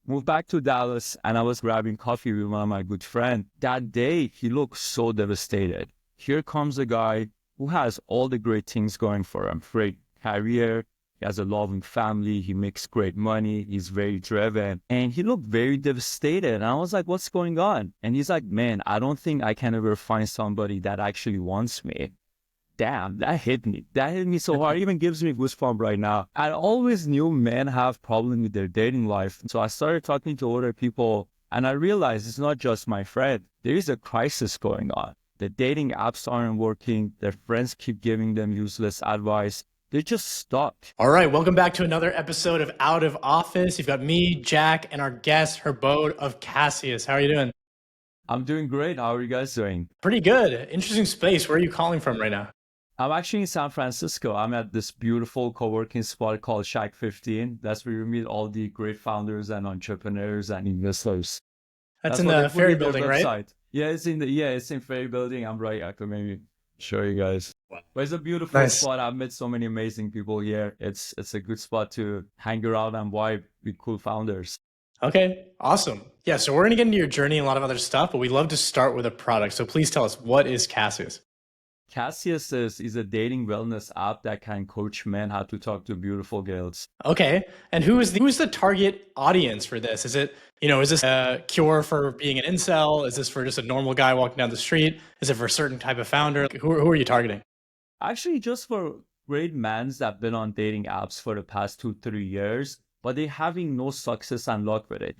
Moved back to Dallas and I was grabbing coffee with one of my good friends. That day, he looked so devastated. Here comes a guy who has all the great things going for him. Great career, he has a loving family, he makes great money, he's very driven. And he looked very devastated. And I was like, what's going on? And he's like, man, I don't think I can ever find somebody that actually wants me. Damn, that hit me. That hit me so hard. It even gives me goosebumps right now. I always knew men have problems with their dating life. So I started talking to other people and I realized it's not just my friend. There is a crisis going on. The dating apps aren't working. Their friends keep giving them useless advice. They're just stuck. All right, welcome back to another episode of Out of Office. You've got me, Jack, and our guest, Hirbod of Cassius. How are you doing? I'm doing great. How are you guys doing? Pretty good. Interesting space. Where are you calling from right now? I'm actually in San Francisco. I'm at this beautiful co-working spot called Shack 15. That's where you meet all the great founders and entrepreneurs and investors. That's in the Ferry Building, right? Yeah, it's in Ferry Building. I'm right. I could maybe show you guys. But it's a beautiful spot. I've met so many amazing people here. It's a good spot to hang around and vibe with cool founders. Okay, awesome. Yeah, so we're going to get into your journey and a lot of other stuff, but we love to start with a product. So please tell us, what is Cassius? Cassius is a dating wellness app that can coach men how to talk to beautiful girls. Okay. And who's the target audience for this? Is it, is this a cure for being an incel? Is this for just a normal guy walking down the street? Is it for a certain type of founder? Who are you targeting? Actually, just for great men that have been on dating apps for the past 2-3 years, but they're having no success and luck with it.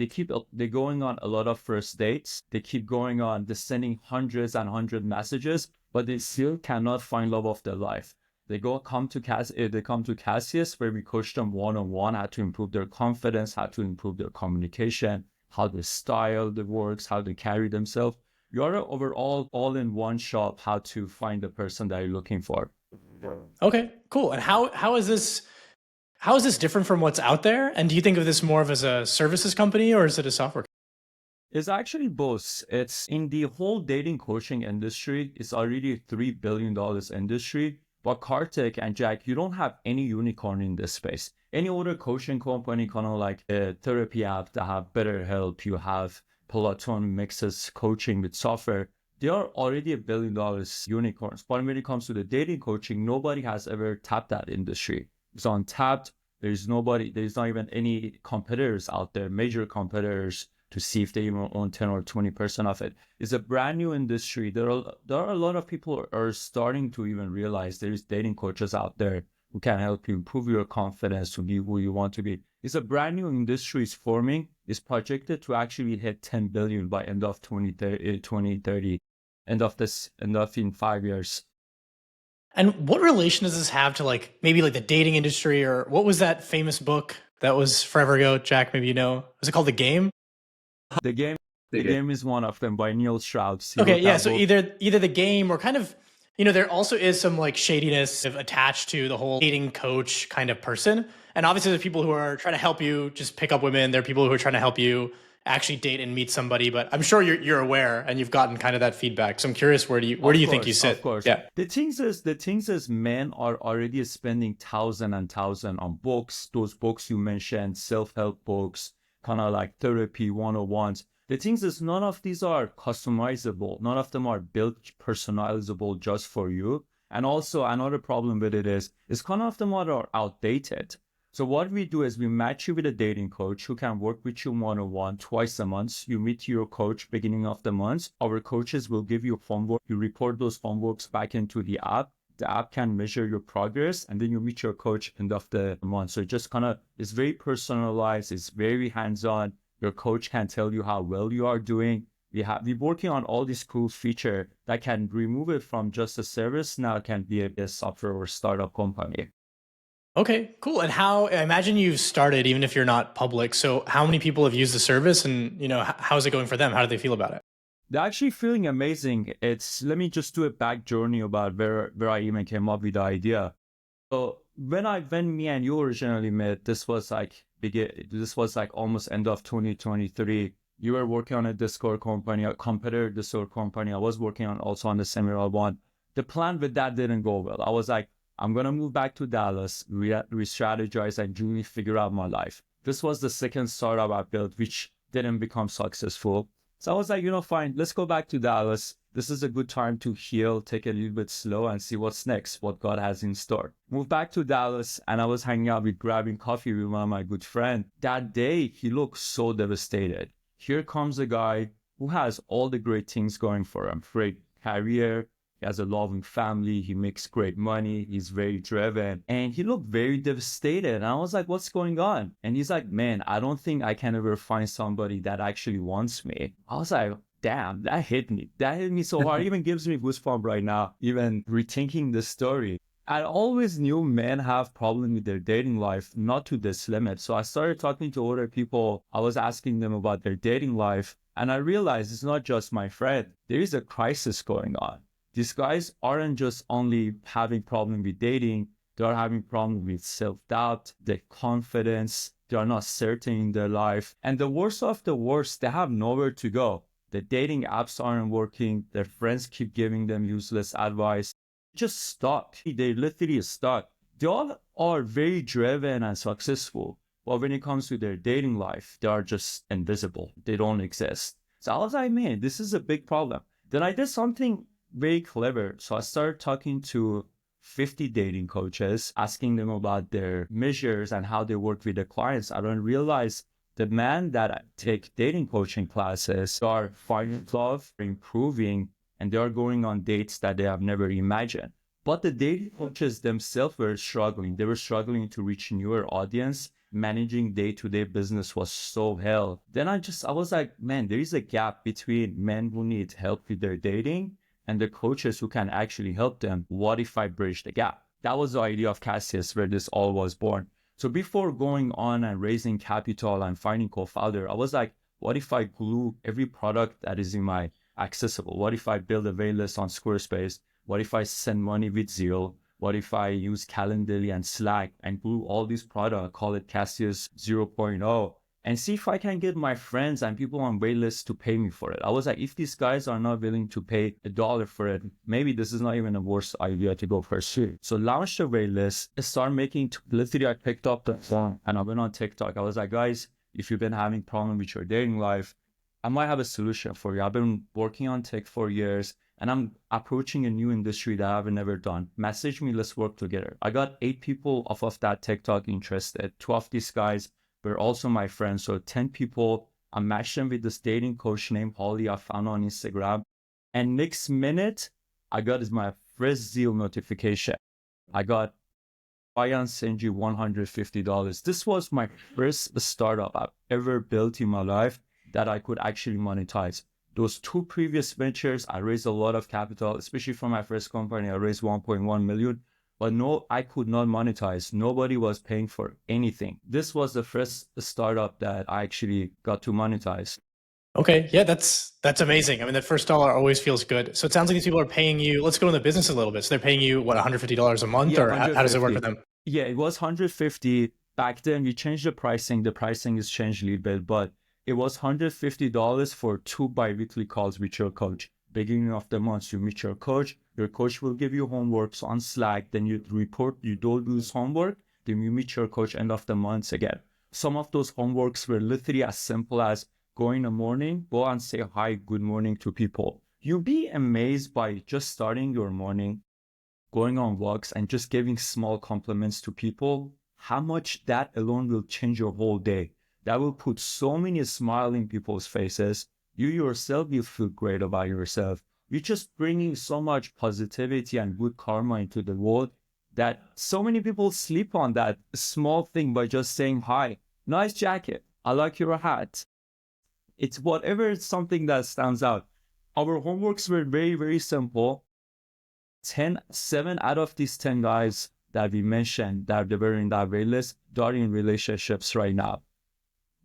They're going on a lot of first dates. They keep going on, they're sending hundreds and hundred messages, but they still cannot find love of their life. They come to Cassius, where we coach them one-on-one how to improve their confidence, how to improve their communication, how their style works, how they carry themselves. You're overall all in one shop how to find the person that you're looking for. Okay, cool. And how is this different from what's out there? And do you think of this more of as a services company or is it a software? It's actually both. It's in the whole dating coaching industry. It's already a $3 billion industry. But Kartik and Jack, you don't have any unicorn in this space. Any other coaching company, kind of like a therapy app that have BetterHelp, you have Peloton mixes coaching with software. They are already $1 billion unicorns. But when it comes to the dating coaching, nobody has ever tapped that industry. It's untapped. There's not even any competitors out there, major competitors, to see if they even own 10 or 20% of it. It's a brand new industry. There are a lot of people who are starting to even realize there's dating coaches out there who can help you improve your confidence to be who you want to be. It's a brand new industry. It's forming. It's projected to actually hit 10 billion by end of 2030, end of in 5 years. And what relation does this have to maybe the dating industry, or what was that famous book that was forever ago, Jack? Maybe was it called The Game? The Game is one of them by Neil Strauss. Okay, yeah. So either The Game or kind of, there also is some shadiness attached to the whole dating coach kind of person. And obviously there's people who are trying to help you just pick up women. There are people who are trying to help you actually date and meet somebody. But I'm sure you're aware and you've gotten kind of that feedback. So I'm curious, where do you think you sit? Of course. Yeah. The things is men are already spending thousands and thousands on books. Those books you mentioned, self-help books, kind of like therapy 101s. The things is none of these are customizable. None of them are built personalizable just for you. And also another problem with it is kind of them are outdated. So what we do is we match you with a dating coach who can work with you one-on-one twice a month. You meet your coach beginning of the month. Our coaches will give you homework. You report those homeworks back into the app. The app can measure your progress, and then you meet your coach end of the month. So it just it's very personalized. It's very hands-on. Your coach can tell you how well you are doing. We're working on all these cool feature that can remove it from just a service. Now it can be a software or startup company. Okay, cool. And I imagine you've started, even if you're not public. So how many people have used the service, and how's it going for them? How do they feel about it? They're actually feeling amazing. Let me just do a back journey about where I even came up with the idea. So when me and you originally met, this was almost end of 2023. You were working on a Discord company, a competitor Discord company. I was working also on the similar one. The plan with that didn't go well. I was like, I'm going to move back to Dallas, re-strategize and really figure out my life. This was the second startup I built, which didn't become successful. So I was like, fine, let's go back to Dallas. This is a good time to heal, take it a little bit slow and see what's next, what God has in store. Moved back to Dallas and I was hanging out grabbing coffee with one of my good friends. That day, he looked so devastated. Here comes a guy who has all the great things going for him. Great career, he has a loving family, he makes great money, he's very driven, and he looked very devastated. And I was like, what's going on? And he's like, man, I don't think I can ever find somebody that actually wants me. I was like, damn, that hit me. That hit me so hard. It even gives me goosebumps right now, even rethinking the story. I always knew men have problems with their dating life, not to this limit. So I started talking to other people. I was asking them about their dating life. And I realized it's not just my friend. There is a crisis going on. These guys aren't just only having problems with dating. They're having problems with self-doubt, their confidence. They are not certain in their life. And the worst of the worst, they have nowhere to go. The dating apps aren't working. Their friends keep giving them useless advice. Just stuck. They literally stuck. They all are very driven and successful. But when it comes to their dating life, they are just invisible. They don't exist. So I was like, man, this is a big problem. Then I did something very clever. So I started talking to 50 dating coaches, asking them about their measures and how they work with the clients. I don't realize the men that take dating coaching classes are finding love, improving, and they are going on dates that they have never imagined. But the dating coaches themselves were struggling. They were struggling to reach newer audience. Managing day-to-day business was so hell. Then I was like, man, there is a gap between men who need help with their dating and the coaches who can actually help them. What if I bridge the gap? That was the idea of Cassius, where this all was born. So before going on and raising capital and finding co-founder, I was like, what if I glue every product that is in my accessible? What if I build a waitlist on Squarespace? What if I send money with Zero? What if I use Calendly and Slack and glue all these products, call it Cassius 0.0, and see if I can get my friends and people on waitlists to pay me for it? I was like, if these guys are not willing to pay $1 for it, maybe this is not even a worse idea to go pursue. So launched the waitlist, started making, literally I picked up the phone and I went on TikTok. I was like, guys, if you've been having problems with your dating life, I might have a solution for you. I've been working on tech for years and I'm approaching a new industry that I've never done. Message me, let's work together. I got 8 people off of that TikTok interested. 2 of these guys were also my friends. So 10 people, I matched them with this dating coach named Holly I found on Instagram. And next minute, I got my first deal notification. I got Ryan send you $150. This was my first startup I've ever built in my life that I could actually monetize. Those 2 previous ventures, I raised a lot of capital, especially for my first company. I raised 1.1 million, but no, I could not monetize. Nobody was paying for anything. This was the first startup that I actually got to monetize. Okay, yeah, that's amazing. I mean, that first dollar always feels good. So it sounds like these people are paying you. Let's go into the business a little bit. So they're paying you what, $150 a month, Yeah, or how does it work with them? Yeah, it was 150 back then. We changed the pricing. The pricing has changed a little bit, but it was $150 for 2 bi-weekly calls with your coach. Beginning of the month, you meet your coach will give you homeworks on Slack, then you report, you don't do this homework, then you meet your coach end of the month again. Some of those homeworks were literally as simple as go in the morning, go and say hi, good morning to people. You'll be amazed by just starting your morning, going on walks and just giving small compliments to people, how much that alone will change your whole day. That will put so many smiles in people's faces. You yourself will feel great about yourself. You're just bringing so much positivity and good karma into the world that so many people sleep on that small thing by just saying, hi, nice jacket, I like your hat. It's whatever, it's something that stands out. Our homeworks were very, very simple. 7 out of these 10 guys that we mentioned that they were in that waitlist, they're in relationships right now.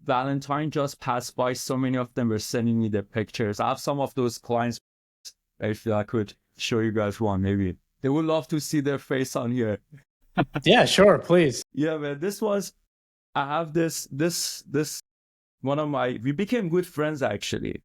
Valentine just passed by. So many of them were sending me their pictures. I have some of those clients. If I could show you guys one, maybe they would love to see their face on here. Yeah, sure, please. Yeah, man. I have this one of my, we became good friends actually.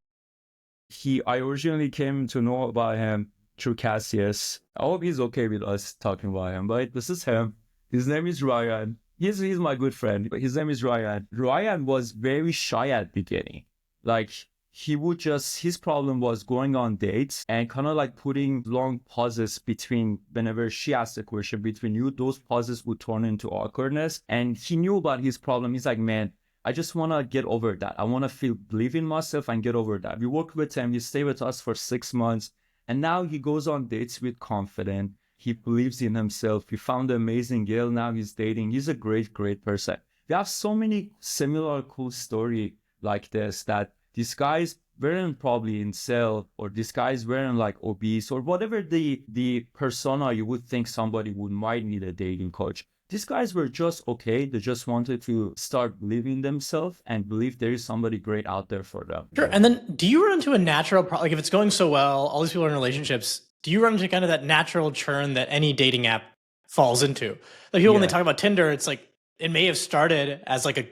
I originally came to know about him through Cassius. I hope he's okay with us talking about him, but this is him. His name is Ryan. He's my good friend. His name is Ryan. Ryan was very shy at beginning. Like he would just, his problem was going on dates and kind of like putting long pauses between whenever she asked a question between you, those pauses would turn into awkwardness. And he knew about his problem. He's like, man, I just want to get over that. I want to believe in myself and get over that. We worked with him. He stayed with us for 6 months. And now he goes on dates with confidence. He believes in himself. He found an amazing girl. Now he's dating. He's a great, great person. We have so many similar cool story like this, that these guys weren't probably in cell, or these guys weren't like obese, or whatever the persona you would think somebody would might need a dating coach. These guys were just okay. They just wanted to start believing themselves and believe there is somebody great out there for them. Sure. And then do you run into a natural problem? Like if it's going so well, all these people are in relationships, do you run into kind of that natural churn that any dating app falls into? Like people, when they talk about Tinder, it's like, it may have started as like a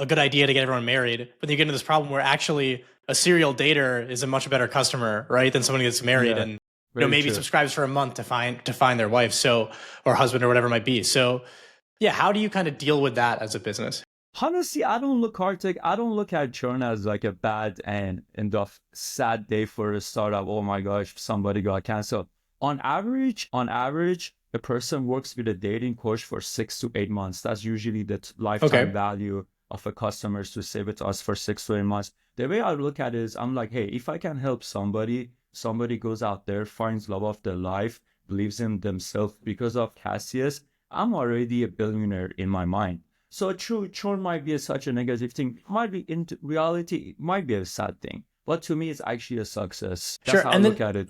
good idea to get everyone married, but then you get into this problem where actually a serial dater is a much better customer, right? Than someone who gets married and maybe subscribes for a month to find their wife, or husband or whatever it might be. So yeah, how do you kind of deal with that as a business? Honestly, I don't look at churn as like a bad and a sad day for a startup. Oh my gosh, somebody got canceled. On average, a person works with a dating coach for 6 to 8 months. That's usually the lifetime value of a customer to stay with us for 6 to 8 months. The way I look at it is, I'm like, hey, if I can help somebody goes out there, finds love of their life, believes in themselves because of Cassius, I'm already a billionaire in my mind. So true, churn might be such a negative thing. It might be, in reality, it might be a sad thing. But to me, it's actually a success. That's how I look at it.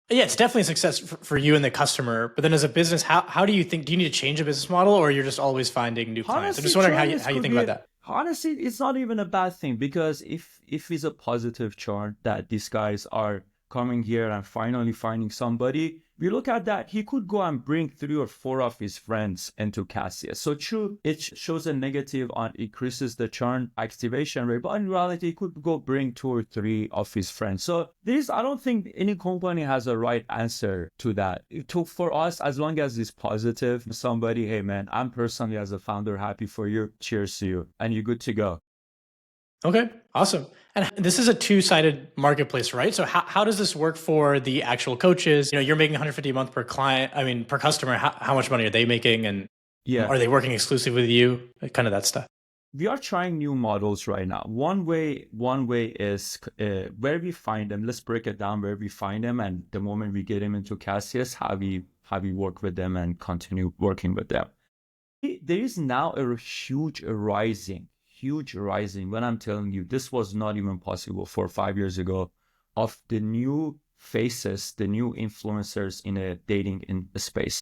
Yeah, it's definitely a success for you and the customer. But then as a business, how do you think, do you need to change a business model, or you're just always finding new clients? I'm just wondering how you think about that. Honestly, it's not even a bad thing, because if it's a positive churn that these guys are coming here and finally finding somebody, we look at that, he could go and bring 3 or 4 of his friends into Cassius. So true, it shows a negative on increases the churn activation rate, but in reality, he could go bring 2 or 3 of his friends. So I don't think any company has a right answer to that. For us, as long as it's positive, somebody, hey man, I'm personally as a founder happy for you, cheers to you, and you're good to go. Okay, awesome. And this is a two-sided marketplace, right? So how does this work for the actual coaches? You're making $150 a month per client. I mean, per customer. How much money are they making? And are they working exclusively with you? Kind of that stuff. We are trying new models right now. One way is where we find them. Let's break it down where we find them, and the moment we get them into Cassius, how we work with them and continue working with them. There is now a huge rising, when I'm telling you, this was not even possible 4 or 5 years ago, of the new faces, the new influencers in a dating in the space.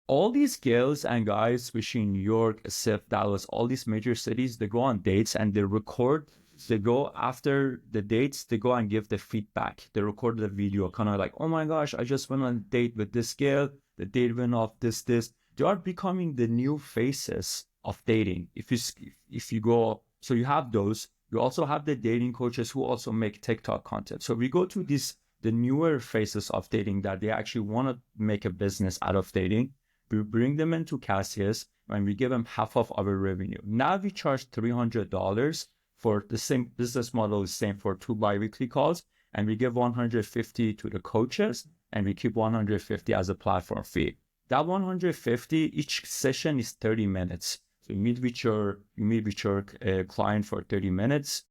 All these girls and guys, especially in New York, SF, Dallas, all these major cities, they go on dates and they record. They go after the dates, they go and give the feedback. They record the video, kind of like, oh my gosh, I just went on a date with this girl. The date went off this. They are becoming the new faces of dating. If you go, so you have those. You also have the dating coaches who also make TikTok content. So we go to the newer faces of dating that they actually want to make a business out of dating. We bring them into Cassius and we give them half of our revenue. Now we charge $300 for the same business model, is same for 2 biweekly calls, and we give $150 to the coaches, and we keep $150 as a platform fee. That $150, each session is 30 minutes. So you meet with your client for 30 minutes,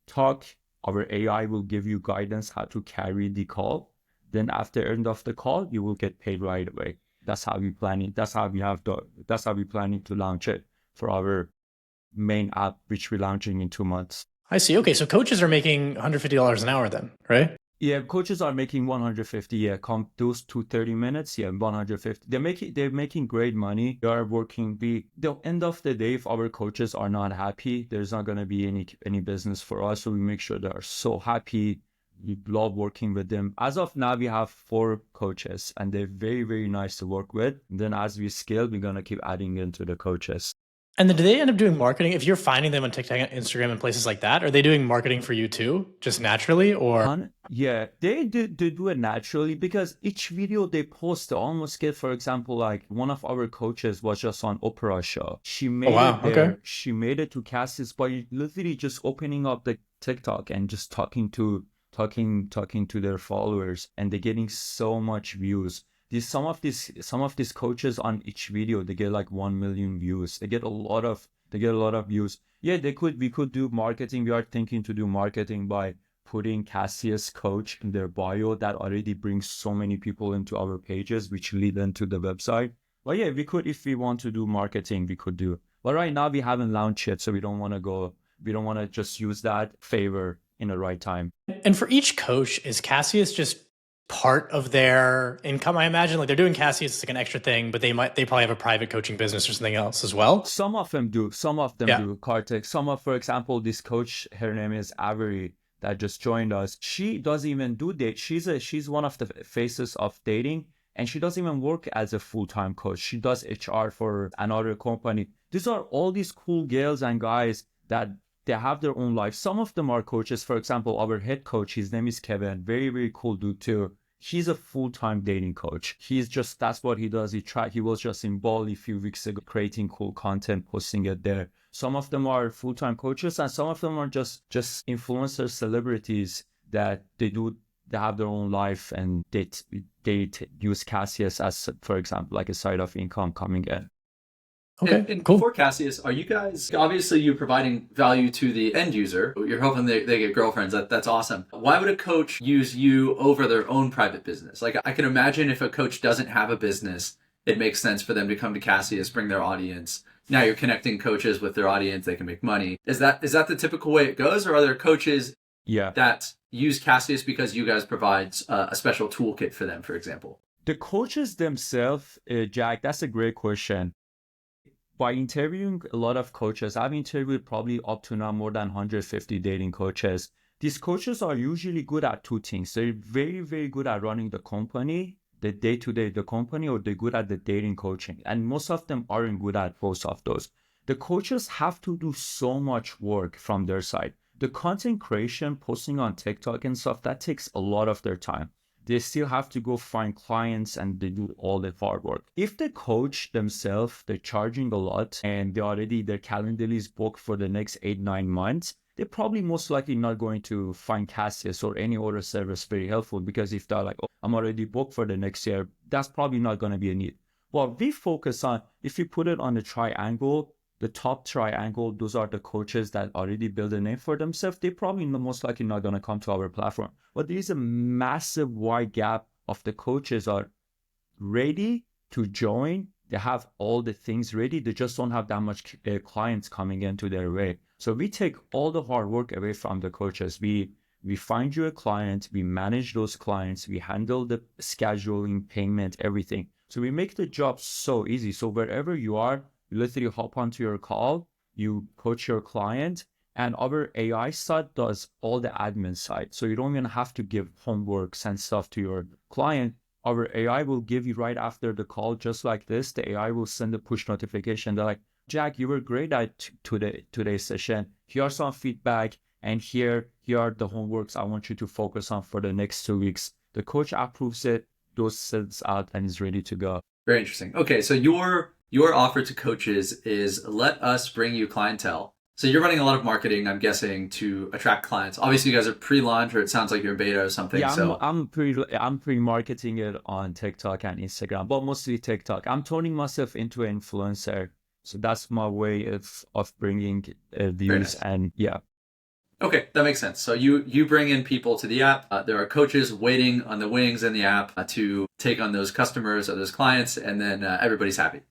talk. Our AI will give you guidance how to carry the call. Then after the end of the call, you will get paid right away. That's how we planning. That's how we planning to launch it for our main app, which we're launching in 2 months. I see. Okay, so coaches are making $150 an hour then, right? Yeah, coaches are making 150. Yeah, come those 2 30 minutes. Yeah, 150. They're making great money. They are working. The end of the day, if our coaches are not happy, there's not gonna be any business for us. So we make sure they are so happy. We love working with them. As of now, we have 4 coaches, and they're very, very nice to work with. And then as we scale, we're gonna keep adding into the coaches. And then do they end up doing marketing? If you're finding them on TikTok, Instagram, and places like that, are they doing marketing for you too, just naturally? Or Yeah, they do it naturally because each video they post, they almost get, for example, like one of our coaches was just on Oprah show. She Oh, made wow. it Okay. there. She made it to Cassius by literally just opening up the TikTok and just talking to their followers, and they're getting so much views. Some of these coaches on each video they get like 1 million views. They get a lot of views. Yeah, we could do marketing. We are thinking to do marketing by putting Cassius coach in their bio. That already brings so many people into our pages, which lead into the website. But yeah, we could, if we want to do marketing, we could do. But right now we haven't launched it, so we don't want to just use that favor in the right time. And for each coach, is Cassius just part of their income? I imagine like they're doing Cassius as like an extra thing, but they probably have a private coaching business or something else as well. Some of them do. Some of them Yeah. do, Kartik. Some of, for example, this coach, her name is Avery, that just joined us. She doesn't even do date. She's one of the faces of dating, and she doesn't even work as a full-time coach. She does HR for another company. These are all these cool girls and guys that they have their own life. Some of them are coaches. For example, our head coach, his name is Kevin. Very, very cool dude too. He's a full-time dating coach. That's what he does. He was just in Bali a few weeks ago creating cool content, posting it there. Some of them are full-time coaches and some of them are just influencers, celebrities that they have their own life, and they use Cassius as, for example, like a side of income coming in. Okay. And Cool. for Cassius, are you guys obviously you're providing value to the end user? You're hoping they get girlfriends. That's awesome. Why would a coach use you over their own private business? Like I can imagine if a coach doesn't have a business, it makes sense for them to come to Cassius, bring their audience. Now you're connecting coaches with their audience; they can make money. Is that the typical way it goes, or are there coaches Yeah. that use Cassius because you guys provide a special toolkit for them, for example? The coaches themselves, Jack, that's a great question. By interviewing a lot of coaches, I've interviewed probably up to now more than 150 dating coaches. These coaches are usually good at two things. They're very, very good at running the company, the day-to-day, the company, or they're good at the dating coaching. And most of them aren't good at both of those. The coaches have to do so much work from their side. The content creation, posting on TikTok and stuff, that takes a lot of their time. They still have to go find clients and they do all the hard work. If the coach themselves, they're charging a lot and their calendar is booked for the next 8-9 months, they're probably most likely not going to find Cassius or any other service very helpful, because if they're like, oh, I'm already booked for the next year, that's probably not going to be a need. What we focus on, if you put it on a triangle, the top triangle, those are the coaches that already build a name for themselves. They probably most likely not going to come to our platform. But there is a massive wide gap of the coaches are ready to join. They have all the things ready. They just don't have that much clients coming into their way. So we take all the hard work away from the coaches. We find you a client, we manage those clients, we handle the scheduling, payment, everything. So we make the job so easy. So wherever you are, you literally hop onto your call, you coach your client, and our AI side does all the admin side. So you don't even have to give homeworks and stuff to your client. Our AI will give you right after the call, just like this. The AI will send a push notification. They're like, Jack, you were great at today's session. Here's some feedback, and here are the homeworks I want you to focus on for the next 2 weeks. The coach approves it, those sends out, and is ready to go. Very interesting. Okay, so your offer to coaches is let us bring you clientele. So you're running a lot of marketing, I'm guessing, to attract clients. Obviously, you guys are pre-launch, or it sounds like you're in beta or something. Yeah, so I'm pre-marketing it on TikTok and Instagram, but mostly TikTok. I'm turning myself into an influencer, so that's my way of bringing views. nice. And yeah. Okay, that makes sense. So you bring in people to the app. There are coaches waiting on the wings in the app to take on those customers or those clients, and then everybody's happy.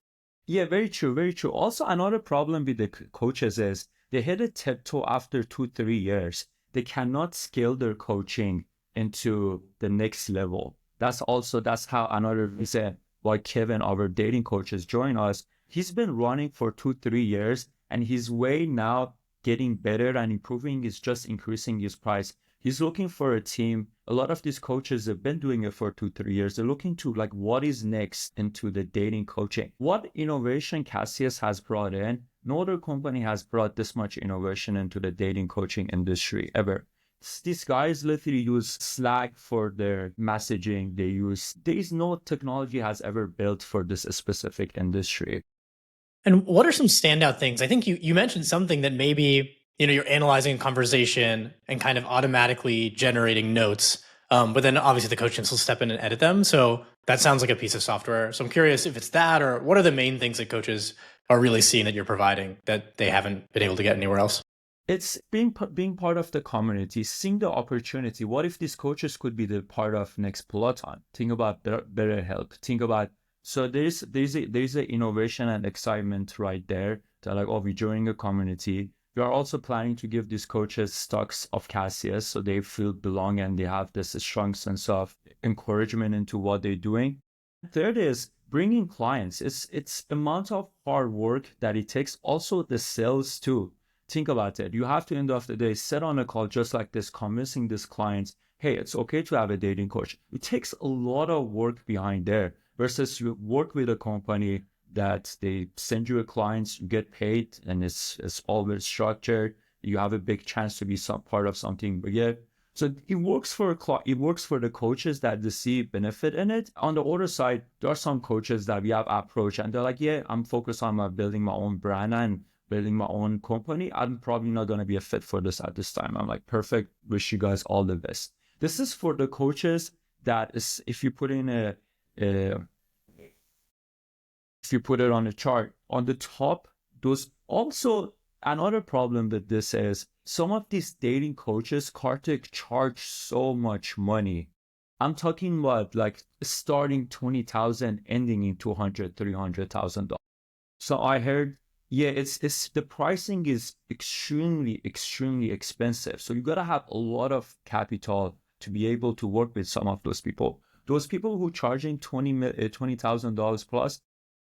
Yeah, very true, very true. Also, another problem with the coaches is they hit a plateau after 2-3 years. They cannot scale their coaching into the next level. That's how another reason why Kevin, our dating coach, has joined us. He's been running for 2-3 years, and his way now getting better and improving is just increasing his price. He's looking for a team. A lot of these coaches have been doing it for 2-3 years. They're looking to like, what is next into the dating coaching? What innovation Cassius has brought in? No other company has brought this much innovation into the dating coaching industry ever. These guys literally use Slack for their messaging. There's no technology has ever built for this specific industry. And what are some standout things? I think you mentioned something that maybe, you're analyzing a conversation and kind of automatically generating notes. But then obviously the coach can still step in and edit them. So that sounds like a piece of software. So I'm curious if it's that, or what are the main things that coaches are really seeing that you're providing that they haven't been able to get anywhere else? It's being part of the community, seeing the opportunity. What if these coaches could be the part of next Peloton? Think about better help. Think about, so there's a innovation and excitement right there. They're like, oh, we're joining a community. We are also planning to give these coaches stocks of Cassius so they feel belong and they have this strong sense of encouragement into what they're doing. Third is bringing clients. It's amount of hard work that it takes. Also the sales too. Think about it. You have to, end of the day, sit on a call just like this, convincing these clients, hey, it's okay to have a dating coach. It takes a lot of work behind there versus you work with a company that they send you a client, you get paid, and it's always structured. You have a big chance to be some part of something bigger. So it works for the coaches that they see benefit in it. On the other side, there are some coaches that we have approached and they're like, yeah, I'm focused on building my own brand and building my own company. I'm probably not going to be a fit for this at this time. I'm like, perfect. Wish you guys all the best. This is for the coaches that is, if you put it on a chart, on the top, those also, another problem with this is some of these dating coaches, Kartik, charge so much money. I'm talking about like starting 20,000, ending in 200, $300,000. So I heard, yeah, it's the pricing is extremely expensive. So you gotta have a lot of capital to be able to work with some of those people. Those people who charging $20,000 plus,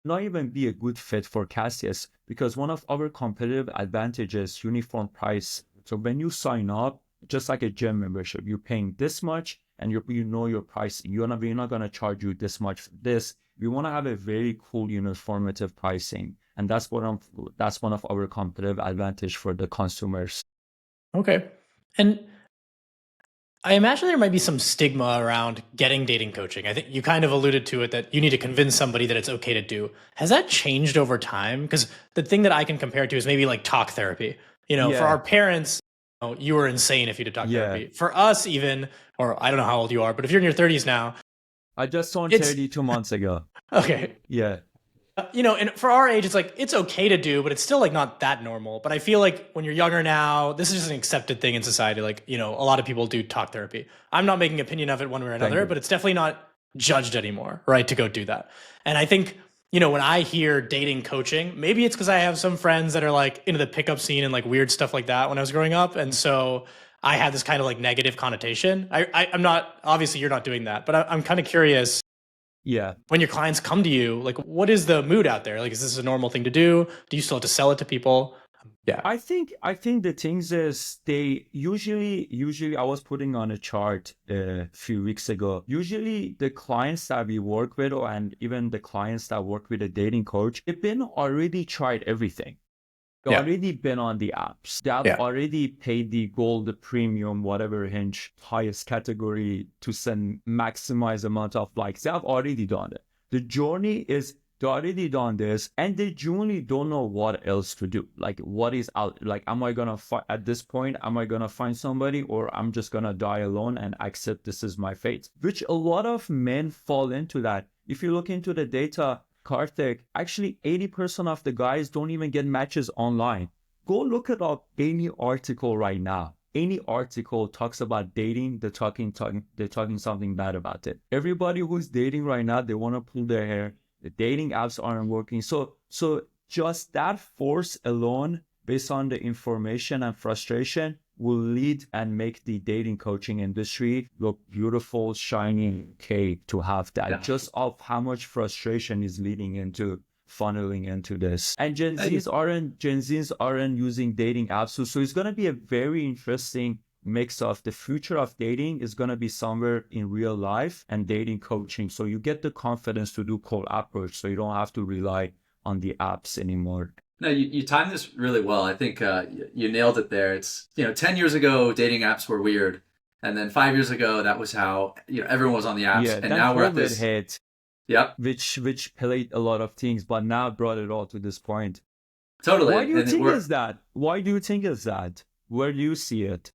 not even be a good fit for Cassius, because one of our competitive advantages, uniform price. So when you sign up, just like a gym membership, you're paying this much and you know your price. We're not gonna charge you this much for this. We want to have a very cool uniformative pricing. And that's one of our competitive advantage for the consumers. Okay. And I imagine there might be some stigma around getting dating coaching. I think you kind of alluded to it, that you need to convince somebody that it's okay to do. Has that changed over time? Because the thing that I can compare it to is maybe like talk therapy. For our parents, you were insane if you did talk therapy. For us even, or I don't know how old you are, but if you're in your 30s now. I just turned 30 2 months ago. Okay. Yeah. And for our age, it's like, it's okay to do, but it's still like not that normal. But I feel like when you're younger now, this is just an accepted thing in society. Like, a lot of people do talk therapy. I'm not making opinion of it one way or another, but it's definitely not judged anymore, right? To go do that. And I think, when I hear dating coaching, maybe it's because I have some friends that are like into the pickup scene and like weird stuff like that when I was growing up. And so I had this kind of like negative connotation. I'm not, obviously you're not doing that, but I'm kind of curious. Yeah. When your clients come to you, like, what is the mood out there? Like, is this a normal thing to do? Do you still have to sell it to people? Yeah. I think the things is they usually I was putting on a chart a few weeks ago. Usually the clients that we work with, and even the clients that work with a dating coach, they've been already tried everything. They've already been on the apps. They have already paid the gold, the premium, whatever Hinge highest category to send maximize amount of likes. They have already done it. The journey is they already done this, and they genuinely don't know what else to do. Like, what is out? Like, am I gonna at this point? Am I gonna find somebody, or I'm just gonna die alone and accept this is my fate? Which a lot of men fall into that. If you look into the data, Kartik, actually 80% of the guys don't even get matches online. Go look it up. Any article right now. Any article talks about dating, they're talking something bad about it. Everybody who's dating right now, they want to pull their hair. The dating apps aren't working. So just that force alone, based on the information and frustration, will lead and make the dating coaching industry look beautiful, shiny, okay to have that. Just of how much frustration is leading into funneling into this. And Gen Zs aren't using dating apps. So it's going to be a very interesting mix of the future of dating is going to be somewhere in real life and dating coaching. So you get the confidence to do cold approach. So you don't have to rely on the apps anymore. No, you timed this really well. I think you nailed it there. It's, 10 years ago, dating apps were weird. And then 5 years ago, that was how, everyone was on the apps. Yeah, And then now we're at COVID this. hit, Yep, which played a lot of things, but now brought it all to this point. totally. Why do you And think is that? Why do you think is that? Where do you see it?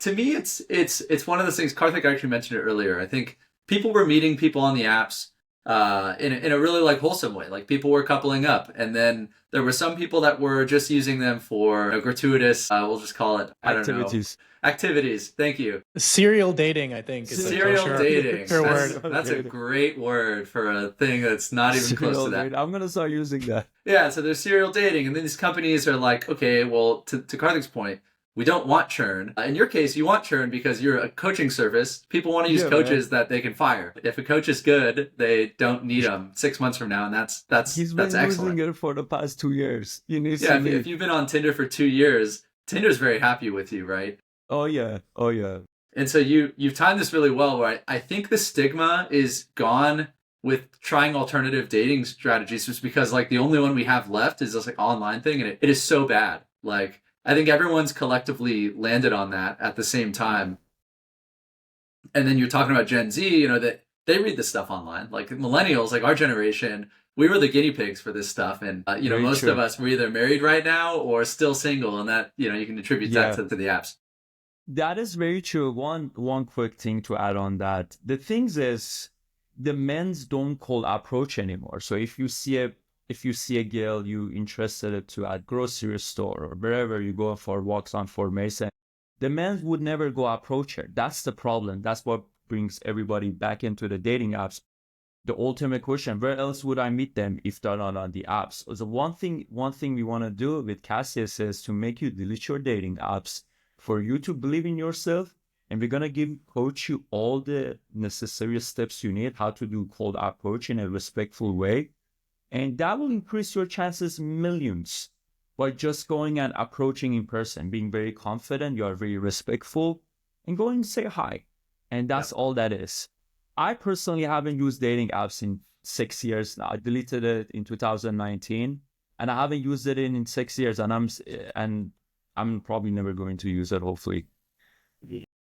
to me, it's one of those things. Karthik actually mentioned it earlier. I think people were meeting people on the apps in a really like wholesome way. Like people were coupling up, and then there were some people that were just using them for gratuitous. We'll just call it, I don't know, Activities. activities. Thank you. Serial dating, I think, is Serial dating. Fair That's, word. that's a great word for a thing that's not even close to that. Serial date. I'm gonna start using that. Yeah, so there's serial dating, and then these companies are like, okay, well, to Karthik's point, we don't want churn. In your case, you want churn because you're a coaching service. People want to use coaches that they can fire. If a coach is good, they don't need them 6 months from now, and He's been excellent. using it for the past 2 years. You need Yeah, to if you've been on Tinder for 2 years, Tinder's very happy with you, right? Oh yeah. And so you've timed this really well. Where I think the stigma is gone with trying alternative dating strategies, just because like the only one we have left is this like online thing, and it is so bad. Like I think everyone's collectively landed on that at the same time. And then you're talking about Gen Z, that they read this stuff online. Like millennials, like our generation, we were the guinea pigs for this stuff. And, Very most true. of us were either married right now or still single. And that, you can attribute that to the apps. That is very true. One quick thing to add on that. The things is the men's don't call approach anymore. So if you see a girl you interested to at grocery store or wherever you go for walks on formation, the men would never go approach her. That's the problem. That's what brings everybody back into the dating apps. The ultimate question, where else would I meet them if they're not on the apps? So one thing we want to do with Cassius is to make you delete your dating apps for you to believe in yourself. And we're going to coach you all the necessary steps you need, how to do cold approach in a respectful way. And that will increase your chances millions by just going and approaching in person, being very confident, you are very respectful, and going to say hi. And that's all that is. I personally haven't used dating apps in 6 years now. I deleted it in 2019, and I haven't used it in 6 years, and I'm probably never going to use it, hopefully.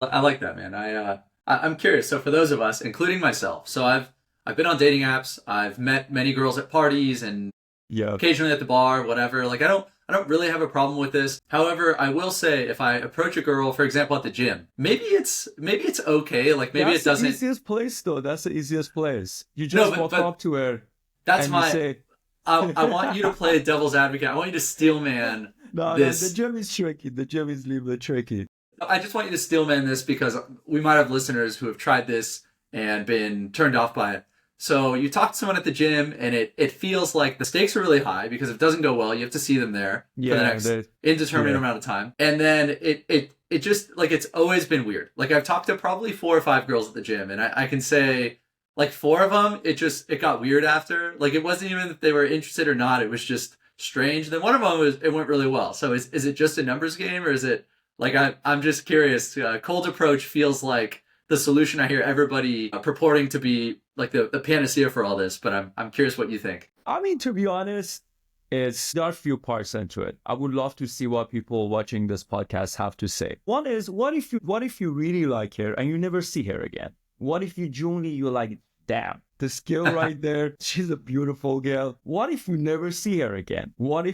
I like that, man. I'm curious. So for those of us, including myself, so I've been on dating apps. I've met many girls at parties and occasionally at the bar, whatever. Like I don't really have a problem with this. However, I will say if I approach a girl, for example, at the gym, maybe it's okay. Like maybe it doesn't. That's the easiest place, though. That's the easiest place. You just walk up to her. That's and you say, I want you to play devil's advocate. I want you to steel man this. No, the gym is tricky. The gym is a little bit tricky. I just want you to steel man this because we might have listeners who have tried this and been turned off by it. So you talk to someone at the gym and it feels like the stakes are really high because if it doesn't go well, you have to see them there for the next indeterminate amount of time. And then it just like, it's always been weird. Like I've talked to probably 4 or 5 girls at the gym and I can say like 4 of them, it got weird after. Like it wasn't even that they were interested or not. It was just strange. Then one of them it went really well. So is it just a numbers game or is it like, I'm just curious. Cold approach feels like the solution I hear everybody purporting to be like the panacea for all this, but I'm curious what you think. I mean, to be honest, there are a few parts into it. I would love to see what people watching this podcast have to say. One is, what if you really like her and you never see her again? What if you're like, damn, the skill right there, she's a beautiful girl. What if you never see her again? What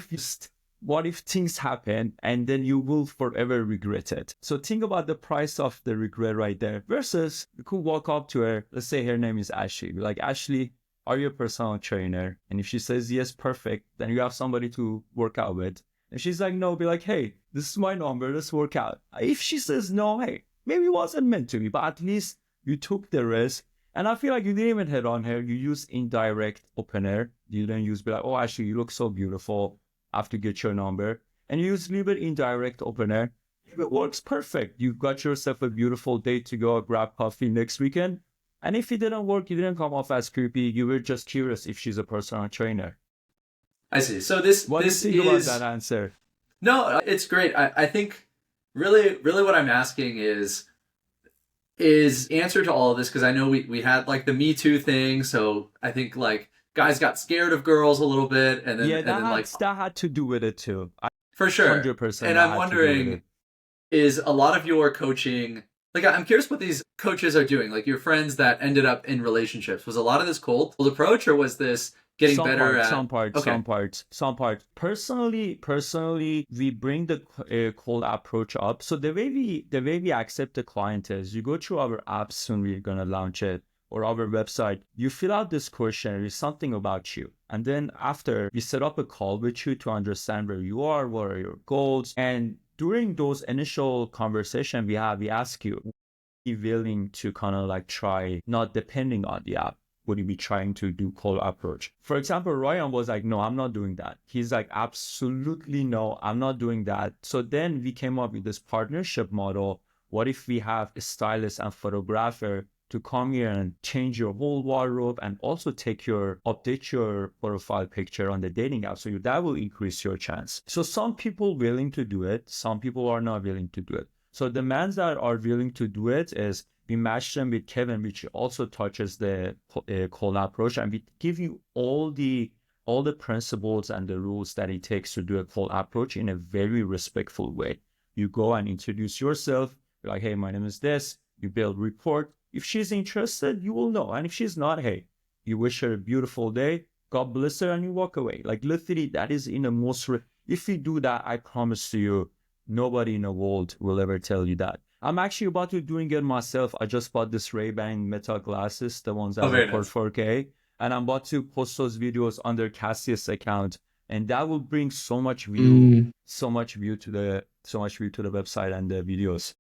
if things happen and then you will forever regret it? So think about the price of the regret right there versus you could walk up to her. Let's say her name is Ashley. Be like, Ashley, are you a personal trainer? And if she says yes, perfect. Then you have somebody to work out with. And she's like, no, be like, hey, this is my number. Let's work out. If she says no, hey, maybe it wasn't meant to be, but at least you took the risk. And I feel like you didn't even hit on her. You used indirect opener. You didn't use be like, oh, Ashley, you look so beautiful. I have to get your number. And you use a little bit indirect opener. It works perfect. You've got yourself a beautiful date to go grab coffee next weekend. And if it didn't work, you didn't come off as creepy. You were just curious if she's a personal trainer. I see. So what do you think about that answer? No, it's great. I think really what I'm asking is answer to all of this, because I know we had like the Me Too thing. So I think like guys got scared of girls a little bit, and then Yeah, and then like that had to do with it too. for sure. 100%. And that I'm had to do with wondering, it. is a lot of your coaching, like I'm curious what these coaches are doing, like your friends that ended up in relationships. Was a lot of this cold approach, or was this getting better at Some parts. Personally, we bring the cold approach up. So the way we accept the client is, you go through our app soon. We're gonna launch it, or our website. You fill out this questionnaire, something about you, and then after we set up a call with you to understand where you are, what are your goals, and during those initial conversation we ask you, be willing to kind of like try, not depending on the app, would you be trying to do cold approach? For example, Ryan was like, no, I'm not doing that. He's like, absolutely no, I'm not doing that. So then we came up with this partnership model. What if we have a stylist and photographer to come here and change your whole wardrobe and also update your profile picture on the dating app? So that will increase your chance. So some people willing to do it, some people are not willing to do it. So the men that are willing to do it is, we match them with Kevin, which also touches the cold approach, and we give you all the principles and the rules that it takes to do a cold approach in a very respectful way. You go and introduce yourself. You're like, hey, my name is this. You build rapport. If she's interested, you will know. And if she's not, hey, you wish her a beautiful day. God bless her, and you walk away. Like literally, that is in the most. If you do that, I promise to you, nobody in the world will ever tell you that. I'm actually about to doing it myself. I just bought this Ray-Ban Meta glasses, the ones that record 4K, and I'm about to post those videos on their Cassius account, and that will bring so much view to the website and the videos.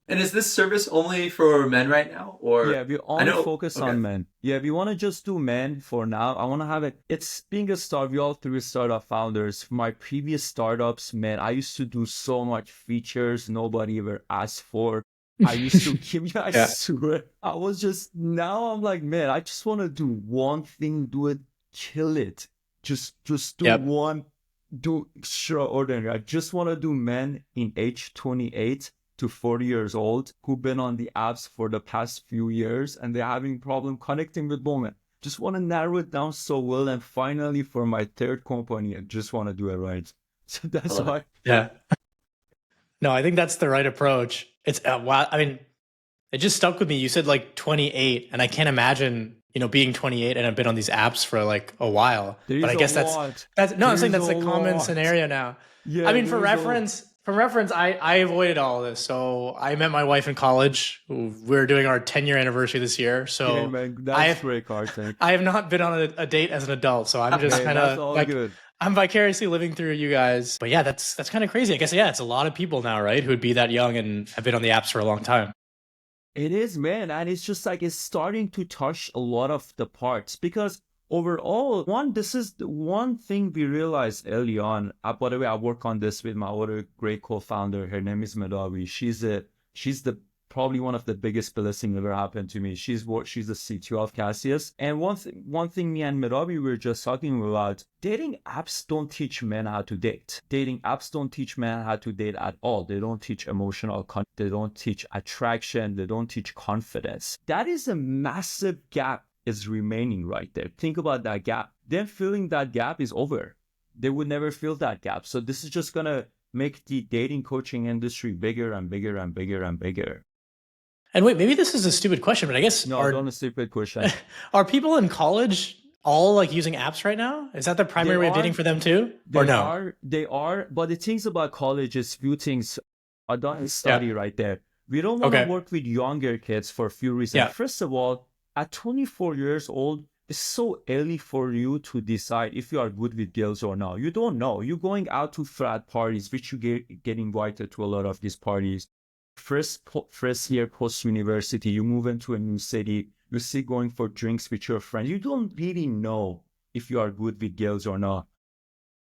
And is this service only for men right now, or? Yeah, we only focus on men. Yeah, we want to just do men for now. I want to have it. It's being a start. We all three startup founders. My previous startups, man, I used to do so much features nobody ever asked for. I used to give you, I swear. I was just, now I'm like, man, I just want to do one thing, do it, kill it. Just do one, do extraordinary. I just want to do men in age 28 to 40 years old who've been on the apps for the past few years and they're having problem connecting with women. Just want to narrow it down so well, and finally for my third company, I just want to do it right. So that's why. Yeah. No, I think that's the right approach. It's wow. I mean, it just stuck with me. You said like 28, and I can't imagine, being 28 and I've been on these apps for like a while. But I guess that's no, I'm saying that's the common scenario now. Yeah, I mean, for reference, I avoided all of this. So I met my wife in college. We're doing our 10-year anniversary this year. So yeah, man, that's great, Kartik. I have not been on a date as an adult. So I'm just kind of like, good. I'm vicariously living through you guys. But yeah, that's kind of crazy. I guess, it's a lot of people now, right? Who would be that young and have been on the apps for a long time. It is, man. And it's just like, it's starting to touch a lot of the parts, because overall, this is the one thing we realized early on. By the way, I work on this with my other great co-founder. Her name is Medawi. She's the probably one of the biggest blessings ever happened to me. She's the CTO of Cassius. And one thing me and Medawi were just talking about, dating apps don't teach men how to date. Dating apps don't teach men how to date at all. They don't teach emotional content. They don't teach attraction. They don't teach confidence. That is a massive gap is remaining right there. Think about that gap. Then filling that gap is over. They would never fill that gap. So this is just going to make the dating coaching industry bigger and bigger and bigger and bigger. And wait, maybe this is a stupid question, but I guess... No, not a stupid question. Are people in college all like using apps right now? Is that the primary way of dating for them too? Or no? They are. But the things about college is few things. I done a study right there. We don't want to work with younger kids for a few reasons. Yeah. First of all, at 24 years old, it's so early for you to decide if you are good with girls or not. You don't know. You're going out to frat parties, which you get invited to a lot of these parties. First year post-university, you move into a new city. You see going for drinks with your friends. You don't really know if you are good with girls or not.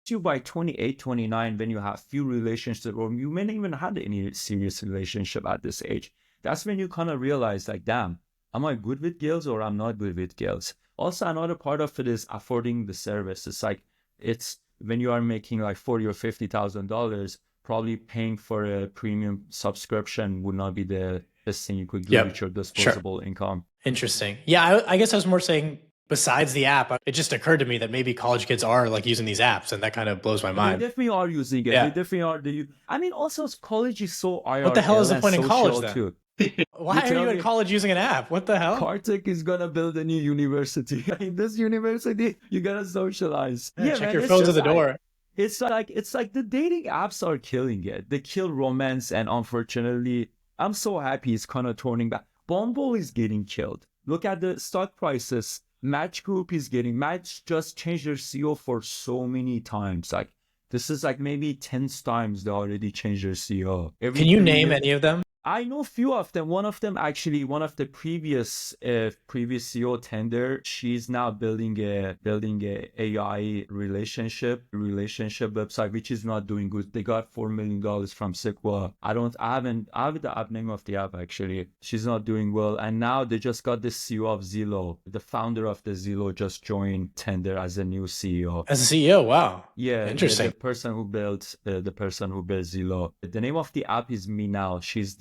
You by 28, 29, when you have few relationships, or you may not even have any serious relationship at this age. That's when you kind of realize, like, damn, am I good with girls or I'm not good with girls? Also, another part of it is affording the service. It's like, it's when you are making like $40,000 or $50,000, probably paying for a premium subscription would not be the best thing you could do with your disposable income. Interesting. Yeah, I guess I was more saying besides the app, it just occurred to me that maybe college kids are like using these apps, and that kind of blows my They mind. definitely are using it. Yeah. They definitely are. I mean, also college is so IRL What the hell is the and point in college social then? too. Why are tell you in me- college using an app? What the hell? Kartik is gonna build a new university. In this university, you gotta socialize. Yeah, check man, your it's phones at just the door. It's like the dating apps are killing it. They kill romance, and unfortunately, I'm so happy it's kind of turning back. Bumble is getting killed. Look at the stock prices. Match Group is getting Match just changed their CEO for so many times. Like this is like maybe 10 times they already changed their CEO. Every Can you 3 name years- any of them? I know a few of them. One of them actually, one of the previous CEO tender, she's now building a AI relationship website, which is not doing good. They got $4 million from Stigma. I have the app name of the app actually. She's not doing well. And now they just got the CEO of Zillow. The founder of the Zillow just joined tender as a new CEO. As a CEO, wow. Yeah, Interesting. The person who built Zillow. The name of the app is Me Now. She's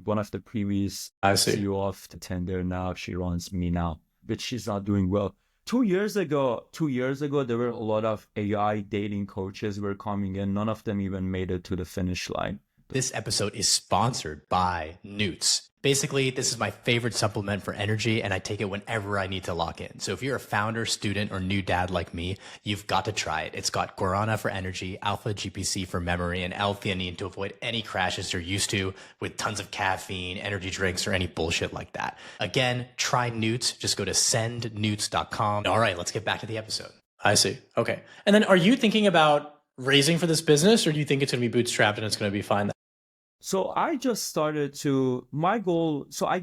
one of the previous I see. CEO of the tender. Now she runs Me Now, but she's not doing well. 2 years ago, there were a lot of AI dating coaches were coming in. None of them even made it to the finish line. This episode is sponsored by Newts. Basically, this is my favorite supplement for energy, and I take it whenever I need to lock in. So if you're a founder, student, or new dad like me, you've got to try it. It's got guarana for energy, alpha GPC for memory, and L-theanine to avoid any crashes you're used to with tons of caffeine, energy drinks, or any bullshit like that. Again, try Newts. Just go to sendnewts.com. All right, let's get back to the episode. I see. Okay. And then are you thinking about raising for this business, or do you think it's going to be bootstrapped and it's going to be fine? So I just I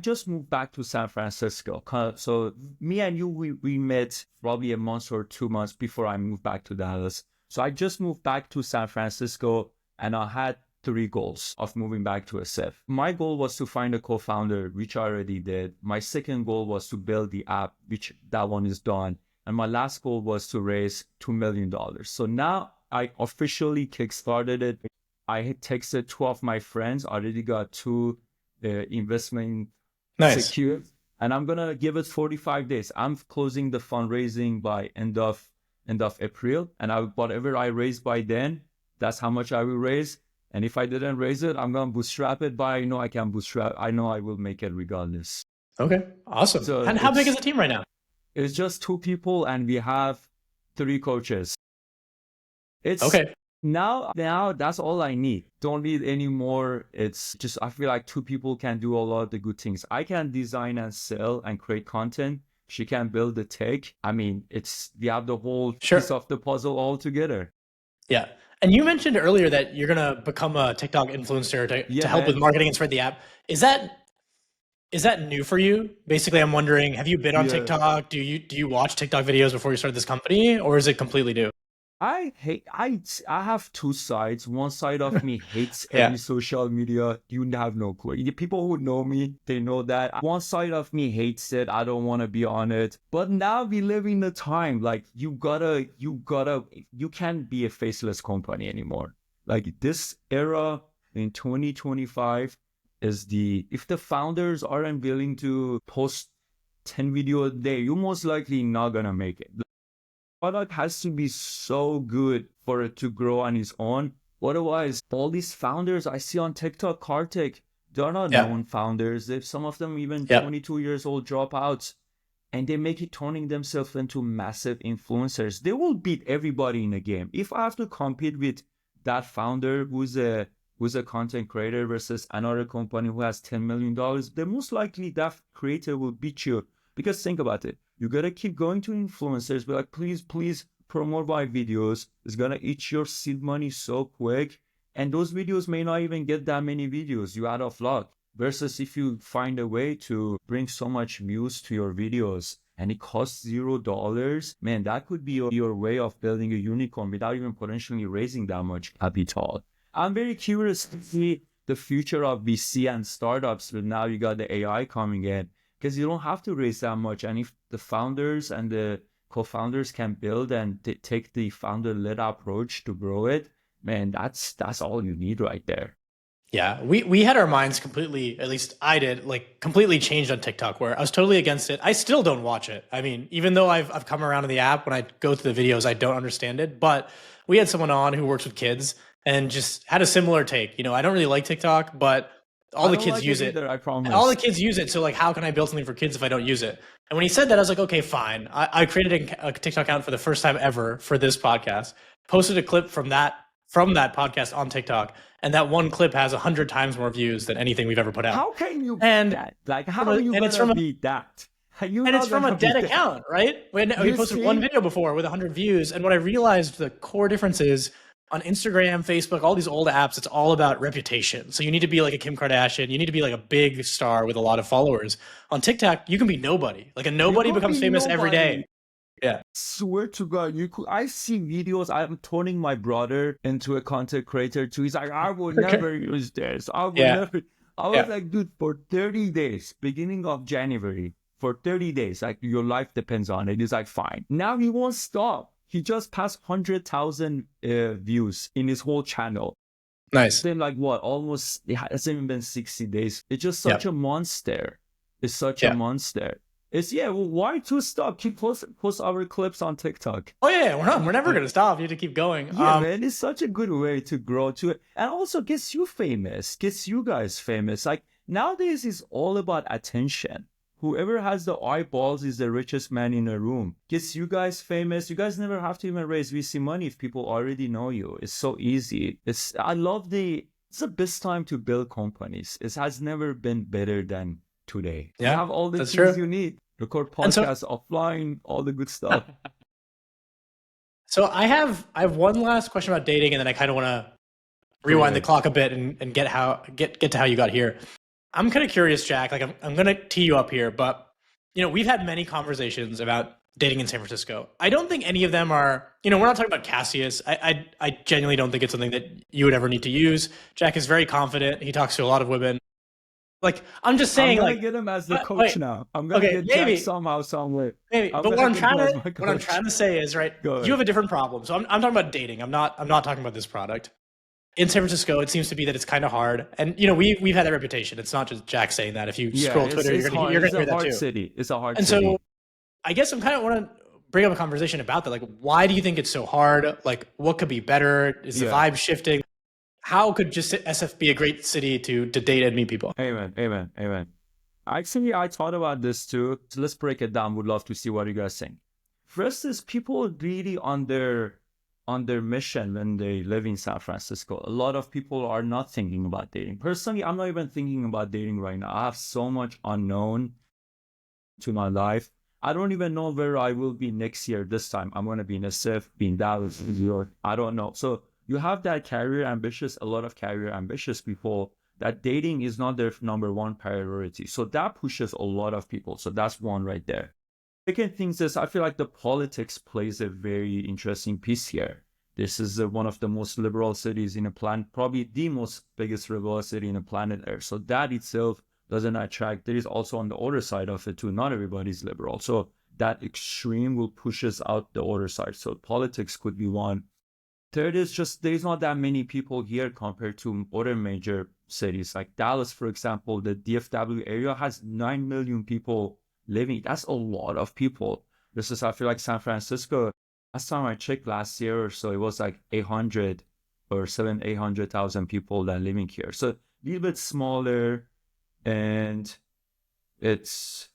just moved back to San Francisco. So me and you, we met probably a month or 2 months before I moved back to Dallas. So I just moved back to San Francisco and I had 3 goals of moving back to SF. My goal was to find a co-founder, which I already did. My second goal was to build the app, which that one is done. And my last goal was to raise $2 million. So now I officially kickstarted it. I texted 2 of my friends, already got 2 investment secured, and I'm gonna give it 45 days. I'm closing the fundraising by end of April, and whatever I raise by then, that's how much I will raise. And if I didn't raise it, I'm gonna bootstrap it. But I know I can bootstrap. I know I will make it regardless. Okay, awesome. So and how big is the team right now? It's just 2 people, and we have 3 coaches. It's okay. Now that's all I need. Don't need any more. It's just, I feel like 2 people can do a lot of the good things. I can design and sell and create content. She can build the tech. I mean, we have the whole piece of the puzzle all together. Yeah. And you mentioned earlier that you're going to become a TikTok influencer to help with marketing and spread the app. Is that new for you? Basically, I'm wondering, have you been on TikTok? Do you watch TikTok videos before you started this company, or is it completely new? I have 2 sides. One side of me hates any social media. You have no clue. The people who know me, they know that. One side of me hates it. I don't want to be on it. But now we live in a time like you can't be a faceless company anymore. Like this era in 2025 if the founders aren't willing to post 10 videos a day, you're most likely not gonna make it. Product has to be so good for it to grow on its own. Otherwise, all these founders I see on TikTok, Kartik, they're not known founders. Some of them even 22 years old dropouts, and they make it turning themselves into massive influencers. They will beat everybody in the game. If I have to compete with that founder who's a content creator versus another company who has $10 million, then most likely that creator will beat you. Because think about it. You gotta keep going to influencers, be like, please promote my videos. It's gonna eat your seed money so quick. And those videos may not even get that many views. You out of luck. Versus if you find a way to bring so much views to your videos and it costs $0, man, that could be your way of building a unicorn without even potentially raising that much capital. I'm very curious to see the future of VC and startups, but now you got the AI coming in. Because you don't have to raise that much. And if the founders and the co-founders can build and take the founder-led approach to grow it, man, that's all you need right there. Yeah, we had our minds completely, at least I did, like completely changed on TikTok, where I was totally against it. I still don't watch it. I mean, even though I've come around to the app, when I go through the videos, I don't understand it. But we had someone on who works with kids and just had a similar take. You know, I don't really like TikTok, but all I the don't kids like it use it. either, I All the promise. kids use it. So like, how can I build something for kids if I don't use it? And when he said that, I was like, okay, fine. I created a TikTok account for the first time ever for this podcast, posted a clip from that podcast on TikTok, and that one clip has 100 times more views than anything we've ever put out. How can you And beat that? Like, how are you and it's gonna from a, beat that? You're and it's not from a gonna beat dead that. account, right? When we You posted one see? video before with 100 views, and what I realized the core difference is on Instagram, Facebook, all these old apps, it's all about reputation. So you need to be like a Kim Kardashian, you need to be like a big star with a lot of followers. On TikTok, you can be nobody. Like a nobody You could becomes be famous every nobody. day. Yeah. Swear to God, you could. I see videos. I'm turning my brother into a content creator too. He's like, I will Okay. never use this. I will Yeah. never. I was Yeah. like, dude, for 30 days, beginning of January, for 30 days, like your life depends on it. He's like, fine. Now he won't stop. He just passed 100,000 views in his whole channel. Nice. Then like what? Almost. It hasn't even been 60 days. It's just such a monster. It's such a monster. It's well, why to stop? Keep post our clips on TikTok. Oh yeah, we're never gonna stop. You have to keep going. Yeah, man, it's such a good way to grow to it, and also gets you famous, gets you guys famous. Like nowadays, it's all about attention. Whoever has the eyeballs is the richest man in the room. Gets you guys famous. You guys never have to even raise VC money if people already know you. It's so easy. It's the best time to build companies. It has never been better than today. Yeah, you have all the that's things true. you need. Record And so- podcasts offline, all the good stuff. So I have one last question about dating, and then I kind of want to rewind the clock a bit and get to how you got here. I'm kind of curious, Jack. Like I'm gonna tee you up here, but you know we've had many conversations about dating in San Francisco. I don't think any of them are. You know, we're not talking about Cassius. I genuinely don't think it's something that you would ever need to use. Jack is very confident. He talks to a lot of women. Like I'm just saying, I'm gonna like get him as the but- coach wait. now. I'm gonna Okay, get maybe. Jack somehow, some way. maybe. I'm But gonna get him as my what I'm coach. trying to say is right. Go ahead. You have a different problem. So I'm talking about dating. I'm not talking about this product. In San Francisco, it seems to be that it's kind of hard, and you know we've had that reputation. It's not just Jack saying that. If you scroll Twitter, you're gonna hear it's a that hard too. city. It's a hard And city. so, I guess I'm kind of want to bring up a conversation about that. Like, why do you think it's so hard? Like, what could be better? Is the vibe shifting? How could just SF be a great city to date and meet people? Amen. Actually, I thought about this too. So let's break it down. Would love to see what you guys think. First is people really on their mission when they live in San Francisco. A lot of people are not thinking about dating. Personally, I'm not even thinking about dating right now. I have so much unknown to my life. I don't even know where I will be next year. This time, I'm gonna be in SF, be in Dallas, New York. I don't know. So you have that a lot of career ambitious people that dating is not their number one priority. So that pushes a lot of people. So that's one right there. Second thing is I feel like the politics plays a very interesting piece here. This is one of the most liberal cities in a planet, probably the most biggest liberal city in a planet Earth. So that itself doesn't attract. There is also on the other side of it too. Not everybody's liberal. So that extreme will push us out the other side. So politics could be one. Third is just there's not that many people here compared to other major cities. Like Dallas, for example, the DFW area has 9 million people living. That's a lot of people. This is, I feel like San Francisco, last time I checked last year or so, it was like 800 or 800,000 people that are living here. So a little bit smaller, and it's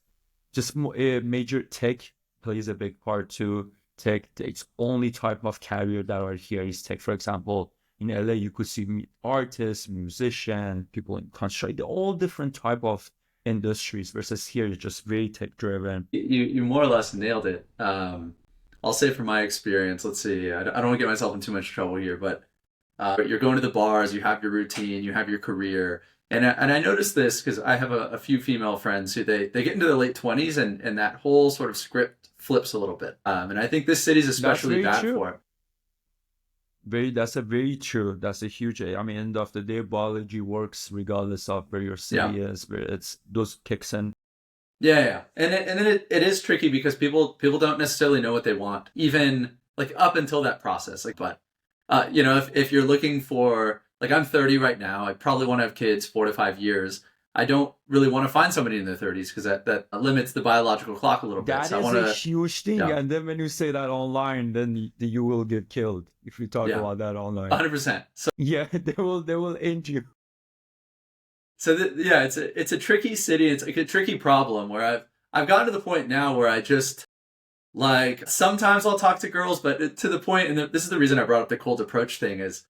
just a major tech plays a big part too. Tech, its only type of career that are here is tech. For example, in LA, you could see artists, musicians, people in construction, all different type of industries, versus here it's just very tech driven. You more or less nailed it. I'll say from my experience, let's see, I don't want to get myself in too much trouble here, but you're going to the bars, you have your routine, you have your career. And I noticed this because I have a few female friends who they get into their late 20s and that whole sort of script flips a little bit. And I think this city's especially bad for it. That's a very true. That's a huge. I mean, end of the day, biology works regardless of where your city is. Where it's those kicks in. Yeah. And then it is tricky because people don't necessarily know what they want, even like up until that process. Like, but you know, if you're looking for Like I'm 30 right now. I probably want to have kids 4 to 5 years. I don't really want to find somebody in their 30s because that limits the biological clock a little bit. That So I is want a to, huge thing. yeah, And then when you say that online, then you will get killed if you talk yeah, about that online. 100%. So Yeah, they will end you. yeah, it's a tricky city. It's like a tricky problem where I've gotten to the point now where I just like sometimes I'll talk to girls, but to the point, and this is the reason I brought up the cold approach thing is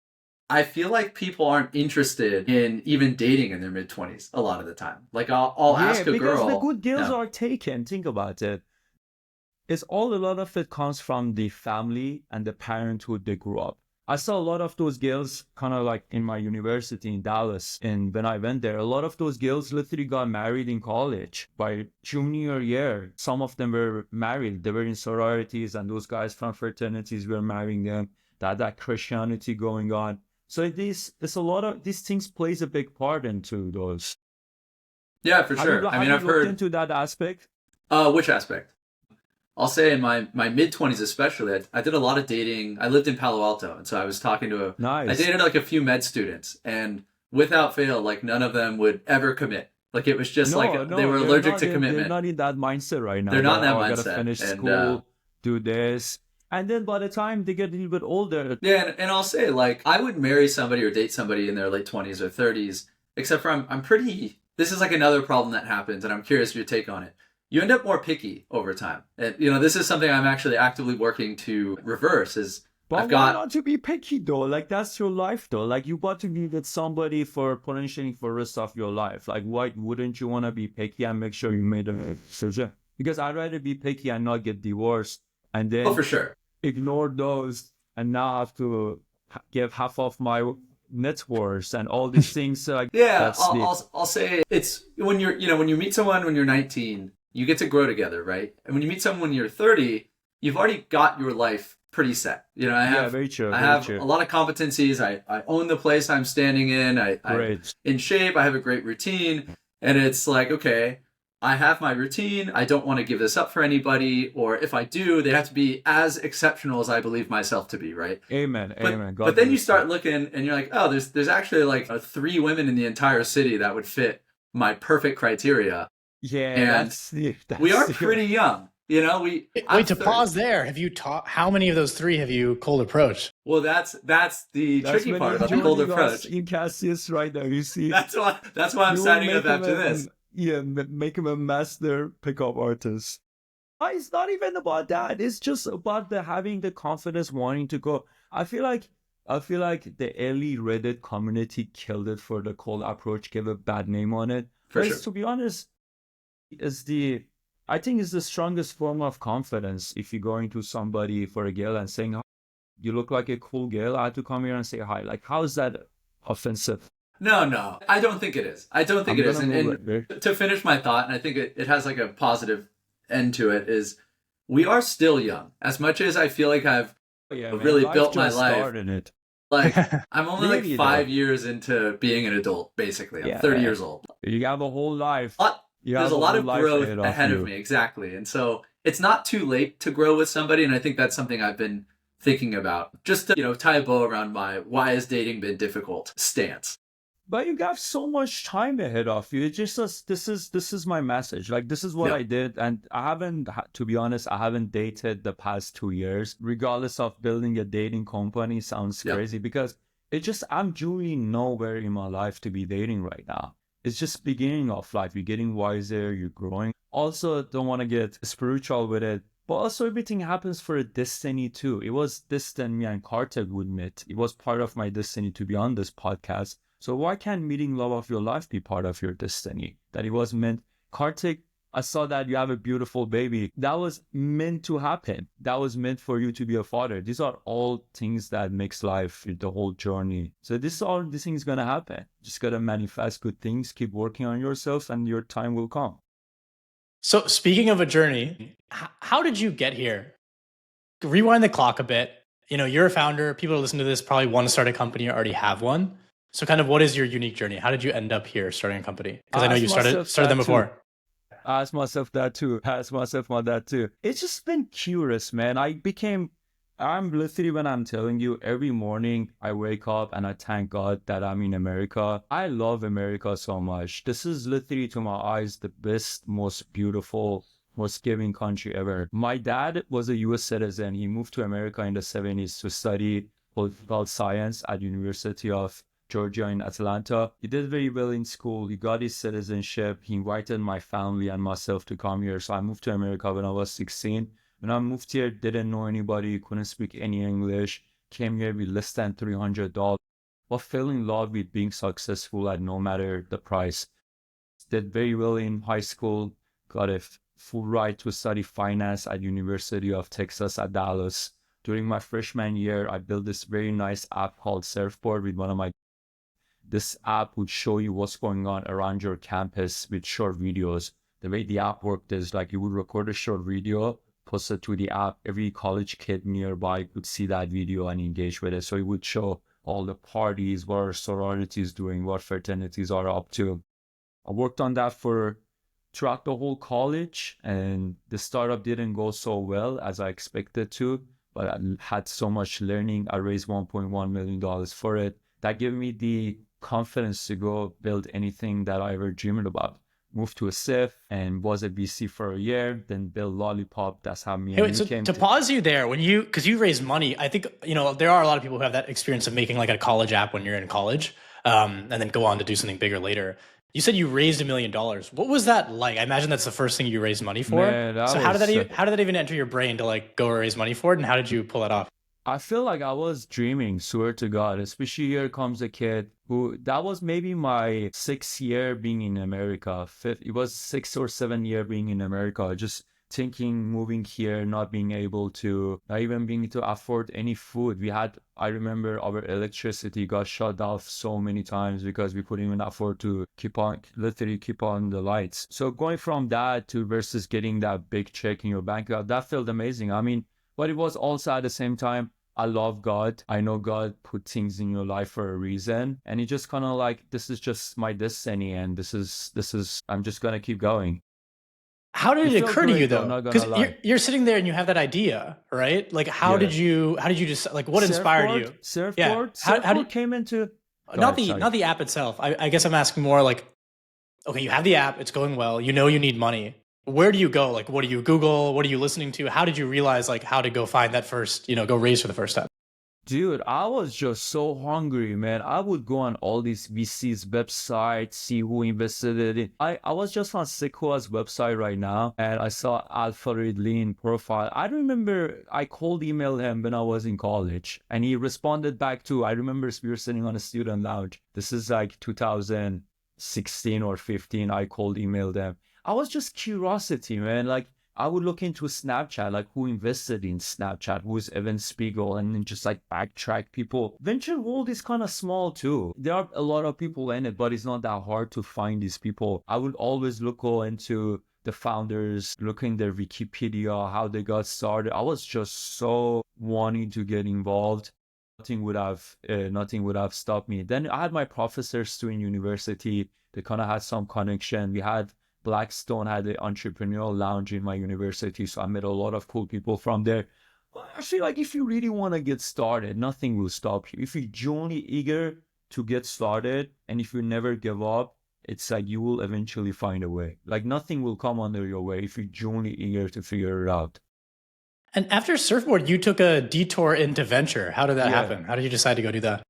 I feel like people aren't interested in even dating in their mid-20s a lot of the time. Like I'll Yeah, ask a because the girl, good girls yeah, are taken. Think about it. A lot of it comes from the family and the parenthood they grew up. I saw a lot of those girls kind of like in my university in Dallas. And when I went there, a lot of those girls literally got married in college by junior year. Some of them were married. They were in sororities and those guys from fraternities were marrying them. That Christianity going on. So it's a lot of these things plays a big part into those. yeah, for sure. I Have mean, you I've looked heard, into that aspect? which aspect? I'll say in my mid-20s especially, I did a lot of dating. I lived in Palo Alto, and so I was talking to I Nice. dated like a few med students, and without fail, like none of them would ever commit. Like it was just No, like they no, were they're allergic not. to They're commitment. not in that mindset right now. They're not in That that oh, I gotta mindset, finish and school, do this, and then by the time they get a little bit older, yeah, and I'll say like I would marry somebody or date somebody in their late 20s or 30s, except for I'm pretty. This is like another problem that happens, and I'm curious your take on it. You end up more picky over time, and this is something I'm actually actively working to reverse. Is but I've why got not to be picky though? Like that's your life though. Like you got to be with somebody for potentially for the rest of your life. Like why wouldn't you want to be picky and make sure you made a decision? Because I'd rather be picky and not get divorced and oh then for sure. ignore those and now have to give half of my net worth and all these things. Like Yeah, that's the I'll say it's when when you meet someone when you're 19, you get to grow together, right? And when you meet someone when you're 30, you've already got your life pretty set. yeah, very true, I very have true. a lot of competencies. I own the place I'm standing in. I'm Great. in shape. I have a great routine, and it's like okay, I have my routine. I don't want to give this up for anybody, or if I do, they have to be as exceptional as I believe myself to be, right? Amen. Amen. But God then you bless you. start looking and you're like, oh, there's actually like 3 women in the entire city that would fit my perfect criteria. Yeah, And that's the we are that's the pretty young. I'm Wait, to 30. pause there, have you taught how many of those three have you cold approached? Well, that's the that's tricky when part you're about the cold joining us approach. in Cassius right now. You see, That's why I'm you will signing make up him after this. make him a master pickup artist. It's not even about that. It's just about the having the confidence, wanting to go. I feel like the early Reddit community killed it for the cold approach, gave a bad name on it. For But sure. to be honest, is the I think it's the strongest form of confidence if you're going to somebody for a girl and saying, "Oh, you look like a cool girl. I had to come here and say hi." Like, how is that offensive? No, I don't think it is. I don't think I'm it is. gonna move And right there. to finish my thought, and I think it has like a positive end to it, is we are still young. As much as I feel like I've Yeah, man, really life built my just life, started it. like I'm only Really, like though. 5 years into being an adult, basically. I'm Yeah, 30 man. years old. You have a whole life. You There's have a lot whole of life growth ahead ahead of you. me, exactly. And so it's not too late to grow with somebody, and I think that's something I've been thinking about. Just to, tie a bow around my why has dating been difficult stance. But you got so much time ahead of you. It's just this is my message. Like this is what Yeah. I did, and I haven't, to be honest, I haven't dated the past 2 years. Regardless of building a dating company, sounds Yeah. crazy because I'm truly nowhere in my life to be dating right now. It's just beginning of life. You're getting wiser, you're growing. Also, don't want to get spiritual with it. But also everything happens for a destiny too. It was destined me and Kartik would meet. It was part of my destiny to be on this podcast. So why can't meeting love of your life be part of your destiny? That it was meant. Kartik, I saw that you have a beautiful baby. That was meant to happen. That was meant for you to be a father. These are all things that makes life the whole journey. So these things gonna happen. Just gotta manifest good things, keep working on yourself, and your time will come. So speaking of a journey, how did you get here? Rewind the clock a bit. You're a founder. People who listen to this probably want to start a company or already have one. So kind of what is your unique journey? How did you end up here starting a company? Because I know you started them before. I asked myself that too. Asked myself about that too. It's just been curious, man. I became I'm literally, when I'm telling you, every morning I wake up and I thank God that I'm in America. I love America so much. This is literally, to my eyes, the best, most beautiful, most giving country ever. My dad was a US citizen. He moved to America in the 70s to study political science at University of Georgia in Atlanta. He did very well in school. He got his citizenship. He invited my family and myself to come here. So I moved to America when I was 16. When I moved here, didn't know anybody, couldn't speak any English, came here with less than $300, but fell in love with being successful at no matter the price. Did very well in high school, got a full ride to study finance at University of Texas at Dallas. During my freshman year, I built this very nice app called Surfboard with one of my. This app would show you what's going on around your campus with short videos. The way the app worked is like you would record a short video, post it to the app. Every college kid nearby could see that video and engage with it. So it would show all the parties, what our sororities doing, what fraternities are up to. I worked on that for throughout the whole college, and the startup didn't go so well as I expected to, but I had so much learning. I raised $1.1 million for it. That gave me the confidence to go build anything that I ever dreamed about. Moved to a SIF and was a VC for a year, then built Lollipop. That's how me Hey, and wait, you so came to pause you there, because you raised money, I think, there are a lot of people who have that experience of making like a college app when you're in college, and then go on to do something bigger later. You said you raised $1 million. What was that like? I imagine that's the first thing you raised money for. Man, that So was how did that even enter your brain to like go raise money for it, and how did you pull it off? I feel like I was dreaming, swear to God, especially here comes a kid who, that was maybe my 6th year being in America. It was 6 or 7 year being in America, just thinking, moving here, not being able to, not even being able to afford any food. I remember our electricity got shut off so many times because we couldn't even afford to literally keep on the lights. So going from that to versus getting that big check in your bank account, that felt amazing. I mean, but it was also at the same time, I love God. I know God put things in your life for a reason. And it just kind of like, this is just my destiny. And I'm just going to keep going. How did it felt occur to great you though, though? not gonna Because lie. you're sitting there and you have that idea, right? Like, Yeah. how did you just like, what inspired you? Yeah. How did Surfboard came into, go not ahead, the sorry. not the app itself. I guess I'm asking more like, okay, you have the app, it's going well, you need money. Where do you go? Like, what do you Google? What are you listening to? How did you realize like how to go find that first, go raise for the first time? Dude, I was just so hungry, man. I would go on all these VCs websites, see who invested in it. I was just on Sequoia's website right now, and I saw Alpha Red Lean profile. I remember I cold emailed him when I was in college, and he responded back too. I remember we were sitting on a student lounge. This is like 2016 or 15. I cold emailed him. I was just curiosity, man. Like, I would look into Snapchat, like who invested in Snapchat, who's Evan Spiegel, and then just like backtrack people. Venture world is kind of small too. There are a lot of people in it, but it's not that hard to find these people. I would always go into the founders, look in their Wikipedia, how they got started. I was just so wanting to get involved. Nothing would have stopped me. Then I had my professors too in university. They kind of had some connection. Blackstone had the entrepreneurial lounge in my university, so I met a lot of cool people from there. I feel like if you really want to get started, nothing will stop you. If you're genuinely eager to get started, and if you never give up, it's like you will eventually find a way. Like nothing will come under your way if you're genuinely eager to figure it out. And after Surfboard, you took a detour into venture. How did that Yeah. happen? How did you decide to go do that?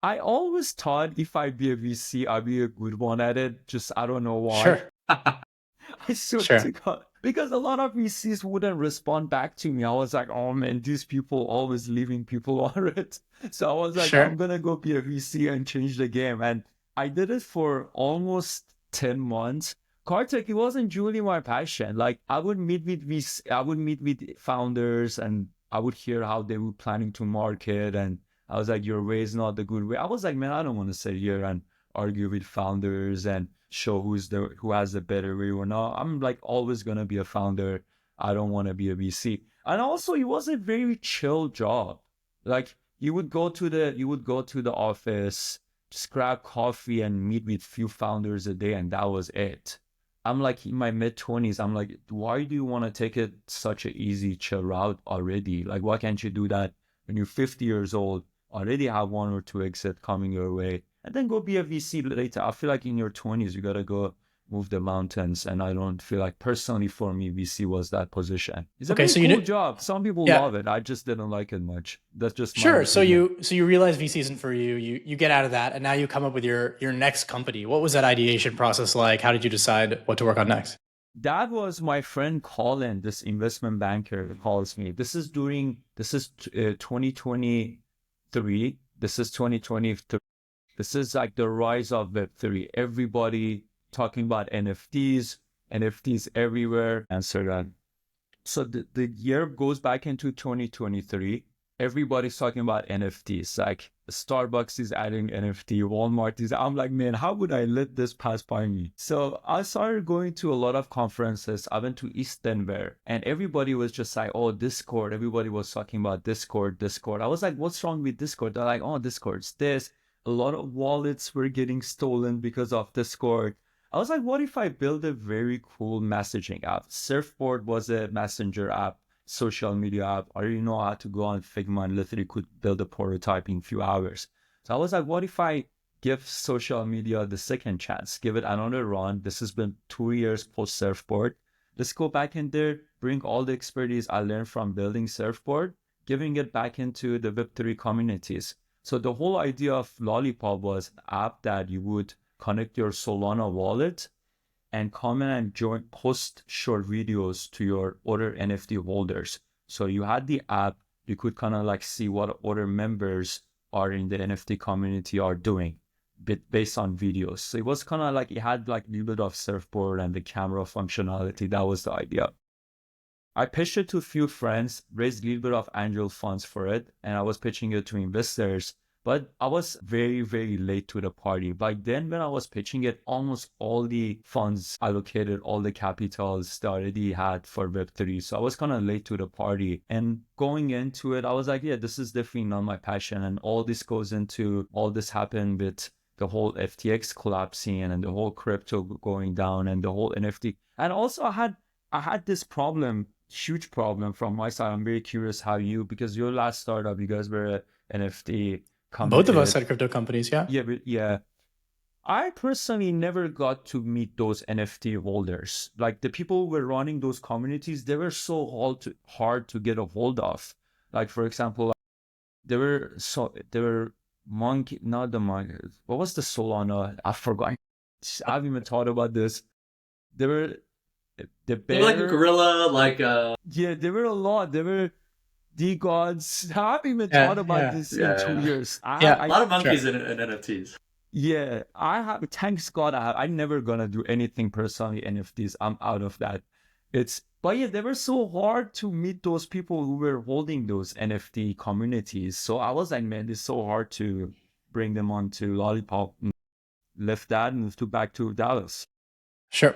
I always thought if I'd be a VC, I'd be a good one at it. Just I don't know why. Sure. I swear Sure. to God. Because a lot of VCs wouldn't respond back to me. I was like, oh man, these people always leaving people on it. So I was like, Sure. I'm gonna go be a VC and change the game. And I did it for almost 10 months. Kartik, it wasn't truly my passion. Like I would meet with founders and I would hear how they were planning to market. And I was like, your way is not the good way. I was like, man, I don't want to sit here and argue with founders and show who has the better way or not. I'm like always gonna be a founder. I don't want to be a VC. And also, it was a very chill job. Like you would go to the office, just grab coffee and meet with few founders a day, and that was it. I'm like in my mid-20s. I'm like, why do you want to take it such an easy, chill route already? Like, why can't you do that when you're 50 years old, already have one or two exit coming your way, and then go be a VC later? I feel like in your 20s, you got to go move the mountains. And I don't feel like personally for me, VC was that position. It's a Okay, very so cool job. Some people yeah, love it. I just didn't like it much. That's just my sure. So opinion. you realize VC isn't for you. You get out of that, and now you come up with your next company. What was that ideation process like? How did you decide what to work on next? That was my friend Colin, this investment banker calls me. This is 2023. This is 2023. This is like the rise of Web3. Everybody talking about NFTs, NFTs everywhere. Answer that. So the year goes back into 2023. Everybody's talking about NFTs. Like Starbucks is adding NFT, Walmart is. I'm like, man, how would I let this pass by me? So I started going to a lot of conferences. I went to East Denver, and everybody was just like, oh, Discord. Everybody was talking about Discord, Discord. I was like, what's wrong with Discord? They're like, oh, Discord's this. A lot of wallets were getting stolen because of Discord. I was like, what if I build a very cool messaging app? Surfboard was a messenger app, social media app. I already know how to go on Figma and literally could build a prototype in a few hours. So I was like, what if I give social media the second chance, give it another run? This has been 2 years post Surfboard. Let's go back in there, bring all the expertise I learned from building Surfboard, giving it back into the Web3 communities. So the whole idea of Lollipop was an app that you would connect your Solana wallet and come in and join, post short videos to your other NFT holders. So you had the app, you could kind of like see what other members are in the NFT community are doing based on videos. So it was kind of like, it had like a little bit of surfboard and the camera functionality. That was the idea. I pitched it to a few friends, raised a little bit of angel funds for it, and I was pitching it to investors. But I was very, very late to the party. By then, when I was pitching it, almost all the funds allocated, all the capitals they already had for Web3. So I was kind of late to the party. And going into it, I was like, yeah, this is definitely not my passion. And all this happened with the whole FTX collapsing and the whole crypto going down and the whole NFT. And also I had this problem, huge problem from my side. I'm very curious how because your last startup, you guys were a NFT Both of us company. had crypto companies, yeah. Yeah. I personally never got to meet those NFT holders. Like the people who were running those communities, they were so hard to get a hold of. Like for example, they were monkey, not the monkey. What was the Solana? I forgot. I haven't even thought about this. They were the bear. Like a gorilla, like Yeah, there were a lot. There were the gods. I haven't even thought about this in 2 years. a lot of monkeys in NFTs. Yeah, I have. Thanks God, I'm never gonna do anything personally NFTs. I'm out of that. But yeah, they were so hard to meet those people who were holding those NFT communities. So I was like, man, it's so hard to bring them onto Lollipop. And left that and moved back to Dallas. Sure.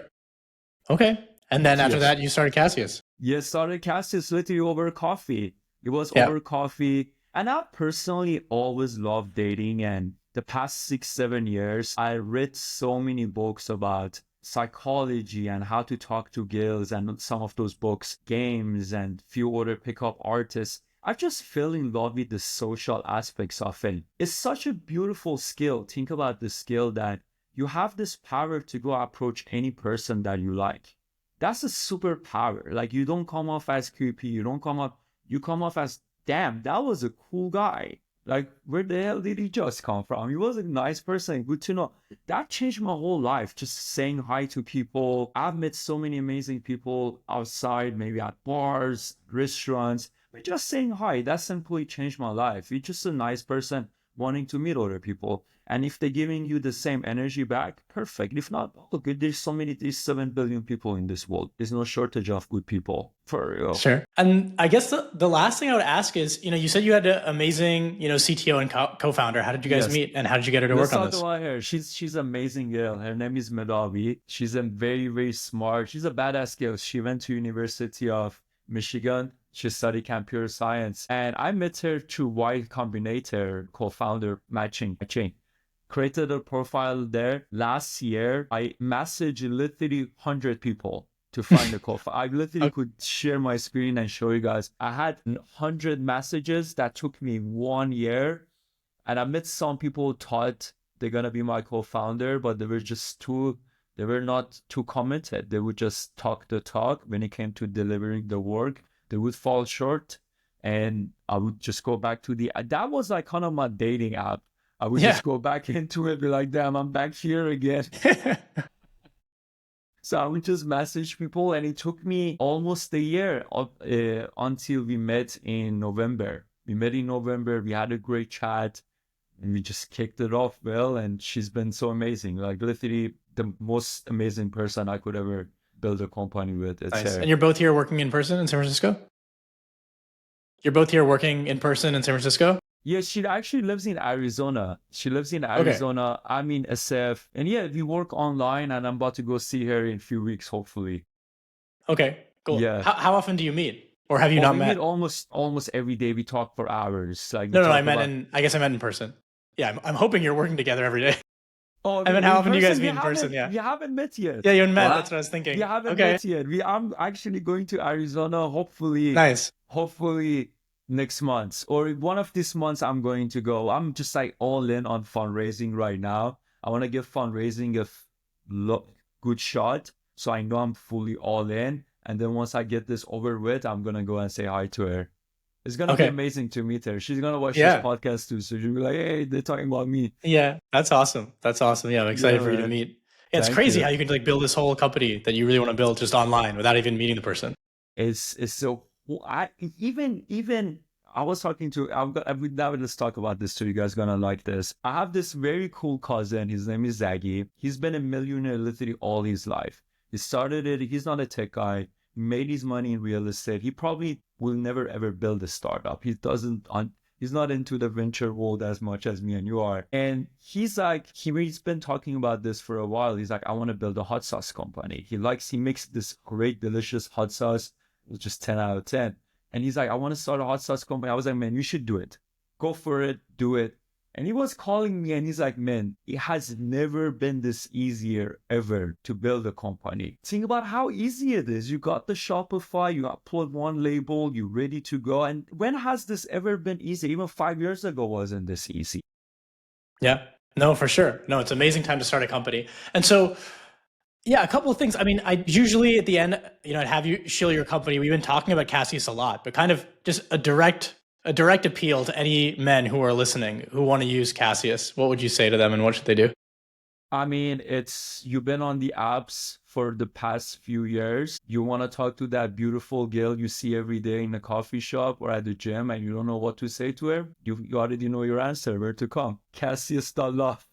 Okay. And then after Yes. that, you started Cassius. Yes, started Cassius literally over coffee. It was Yeah. over coffee. And I personally always loved dating. And the past 6, 7 years, I read so many books about psychology and how to talk to girls, and some of those books, games, and few other pickup artists. I just fell in love with the social aspects of it. It's such a beautiful skill. Think about the skill that you have this power to go approach any person that you like. That's a superpower. Like you don't come off as creepy. You come off as, damn, that was a cool guy. Like, where the hell did he just come from? He was a nice person. Good to know. That changed my whole life. Just saying hi to people. I've met so many amazing people outside, maybe at bars, restaurants. But just saying hi, that simply changed my life. You're just a nice person wanting to meet other people. And if they're giving you the same energy back, perfect. If not, oh, good. There's 7 billion people in this world. There's no shortage of good people. For real. Sure. And I guess the last thing I would ask is, you said you had an amazing, CTO and co-founder. How did you guys meet, and how did you get her to work on this? Her. She's an amazing girl. Her name is Medavi. She's a very, very smart. She's a badass girl. She went to University of Michigan. She studied computer science. And I met her through Y Combinator co-founder matching. created a profile there. Last year, I messaged literally 100 people to find a co-founder. I literally could share my screen and show you guys. I had 100 messages that took me 1 year. And I met some people who thought they're going to be my co-founder, but they were not too committed. They would just talk the talk. When it came to delivering the work, they would fall short. And I would just go back to that was like kind of my dating app. I would just go back into it, be like, damn, I'm back here again. So I would just message people, and it took me almost a year until we met in November. We met in November, we had a great chat, and we just kicked it off well, and she's been so amazing. Like literally the most amazing person I could ever build a company with. Nice. And you're both here working in person in San Francisco? You're both here working in person in San Francisco? Yeah, she actually lives in Arizona. Okay. I'm in SF. And yeah, we work online, and I'm about to go see her in a few weeks, hopefully. Okay, cool. Yeah. How often do you meet? Or have you not met? We meet almost every day. We talk for hours. Like I guess I meant in person. Yeah, I'm hoping you're working together every day. Oh, I mean, how often do you guys meet in person? Yeah. We haven't met yet. Yeah, you haven't met. That's what I was thinking. We haven't met yet. I'm actually going to Arizona, hopefully. Nice. Hopefully next month, or one of these months I'm going to go. I'm just like all in on fundraising right now. I want to give fundraising a good shot, so I know I'm fully all in. And then once I get this over with, I'm going to go and say hi to her. It's going to be amazing to meet her. She's going to watch this podcast too. So she'll be like, hey, they're talking about me. Yeah, that's awesome. Yeah, I'm excited for you to meet. Yeah, it's crazy how you can like build this whole company that you really want to build just online without even meeting the person. It's so... I was talking to, let's talk about this too. You guys gonna like this. I have this very cool cousin. His name is Zaggy. He's been a millionaire literally all his life. He started it. He's not a tech guy. He made his money in real estate. He probably will never ever build a startup. He's not into the venture world as much as me and you are. And he's like, he's been talking about this for a while. He's like, I want to build a hot sauce company. He makes this great, delicious hot sauce. It's just 10 out of 10. And he's like, I want to start a hot sauce company. I was like, man, you should do it. Go for it. Do it. And he was calling me and he's like, man, it has never been this easier ever to build a company. Think about how easy it is. You got the Shopify, you upload one label, you're ready to go. And when has this ever been easy? Even 5 years ago wasn't this easy. Yeah, no, for sure. No, it's an amazing time to start a company. And so, yeah, a couple of things. I mean, I usually at the end, I'd have you show your company. We've been talking about Cassius a lot, but kind of just a direct appeal to any men who are listening who want to use Cassius. What would you say to them and what should they do? I mean, you've been on the apps for the past few years. You want to talk to that beautiful girl you see every day in a coffee shop or at the gym and you don't know what to say to her. You already know your answer, where to come. Cassius.love.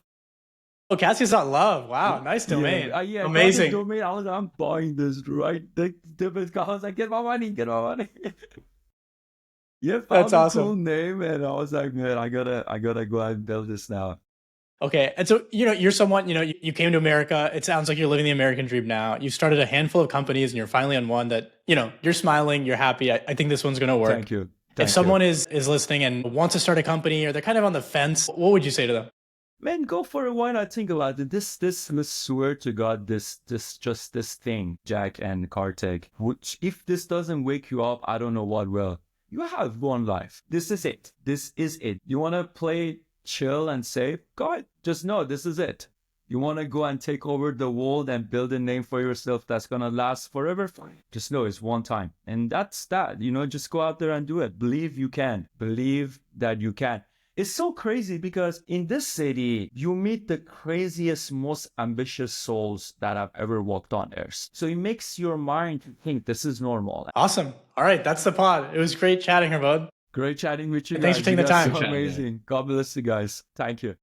Oh, Cassius.love. Wow, nice domain. Yeah, amazing domain. I was like, I'm buying this right. I was like, get my money. Yeah, that's awesome. Cool name, and I was like, man, I gotta go out and build this now. Okay, and so you're someone, you came to America. It sounds like you're living the American dream now. You started a handful of companies, and you're finally on one that you're smiling, you're happy. I think this one's gonna work. Thank you. If someone is listening and wants to start a company, or they're kind of on the fence, what would you say to them? Man, go for it. Why not? Think about it. This, let's swear to God, this thing, Jack and Kartik, which if this doesn't wake you up, I don't know what will. You have one life. This is it. You want to play chill and safe? Go ahead. Just know this is it. You want to go and take over the world and build a name for yourself that's going to last forever? Fine. Just know it's one time. And that's that. Just go out there and do it. Believe you can. Believe that you can. It's so crazy because in this city, you meet the craziest, most ambitious souls that have ever walked on earth. So it makes your mind think this is normal. Awesome. All right. That's the pod. It was great chatting, Hirbod. Great chatting with you guys. Thanks for taking the time. So amazing. God bless you guys. Thank you.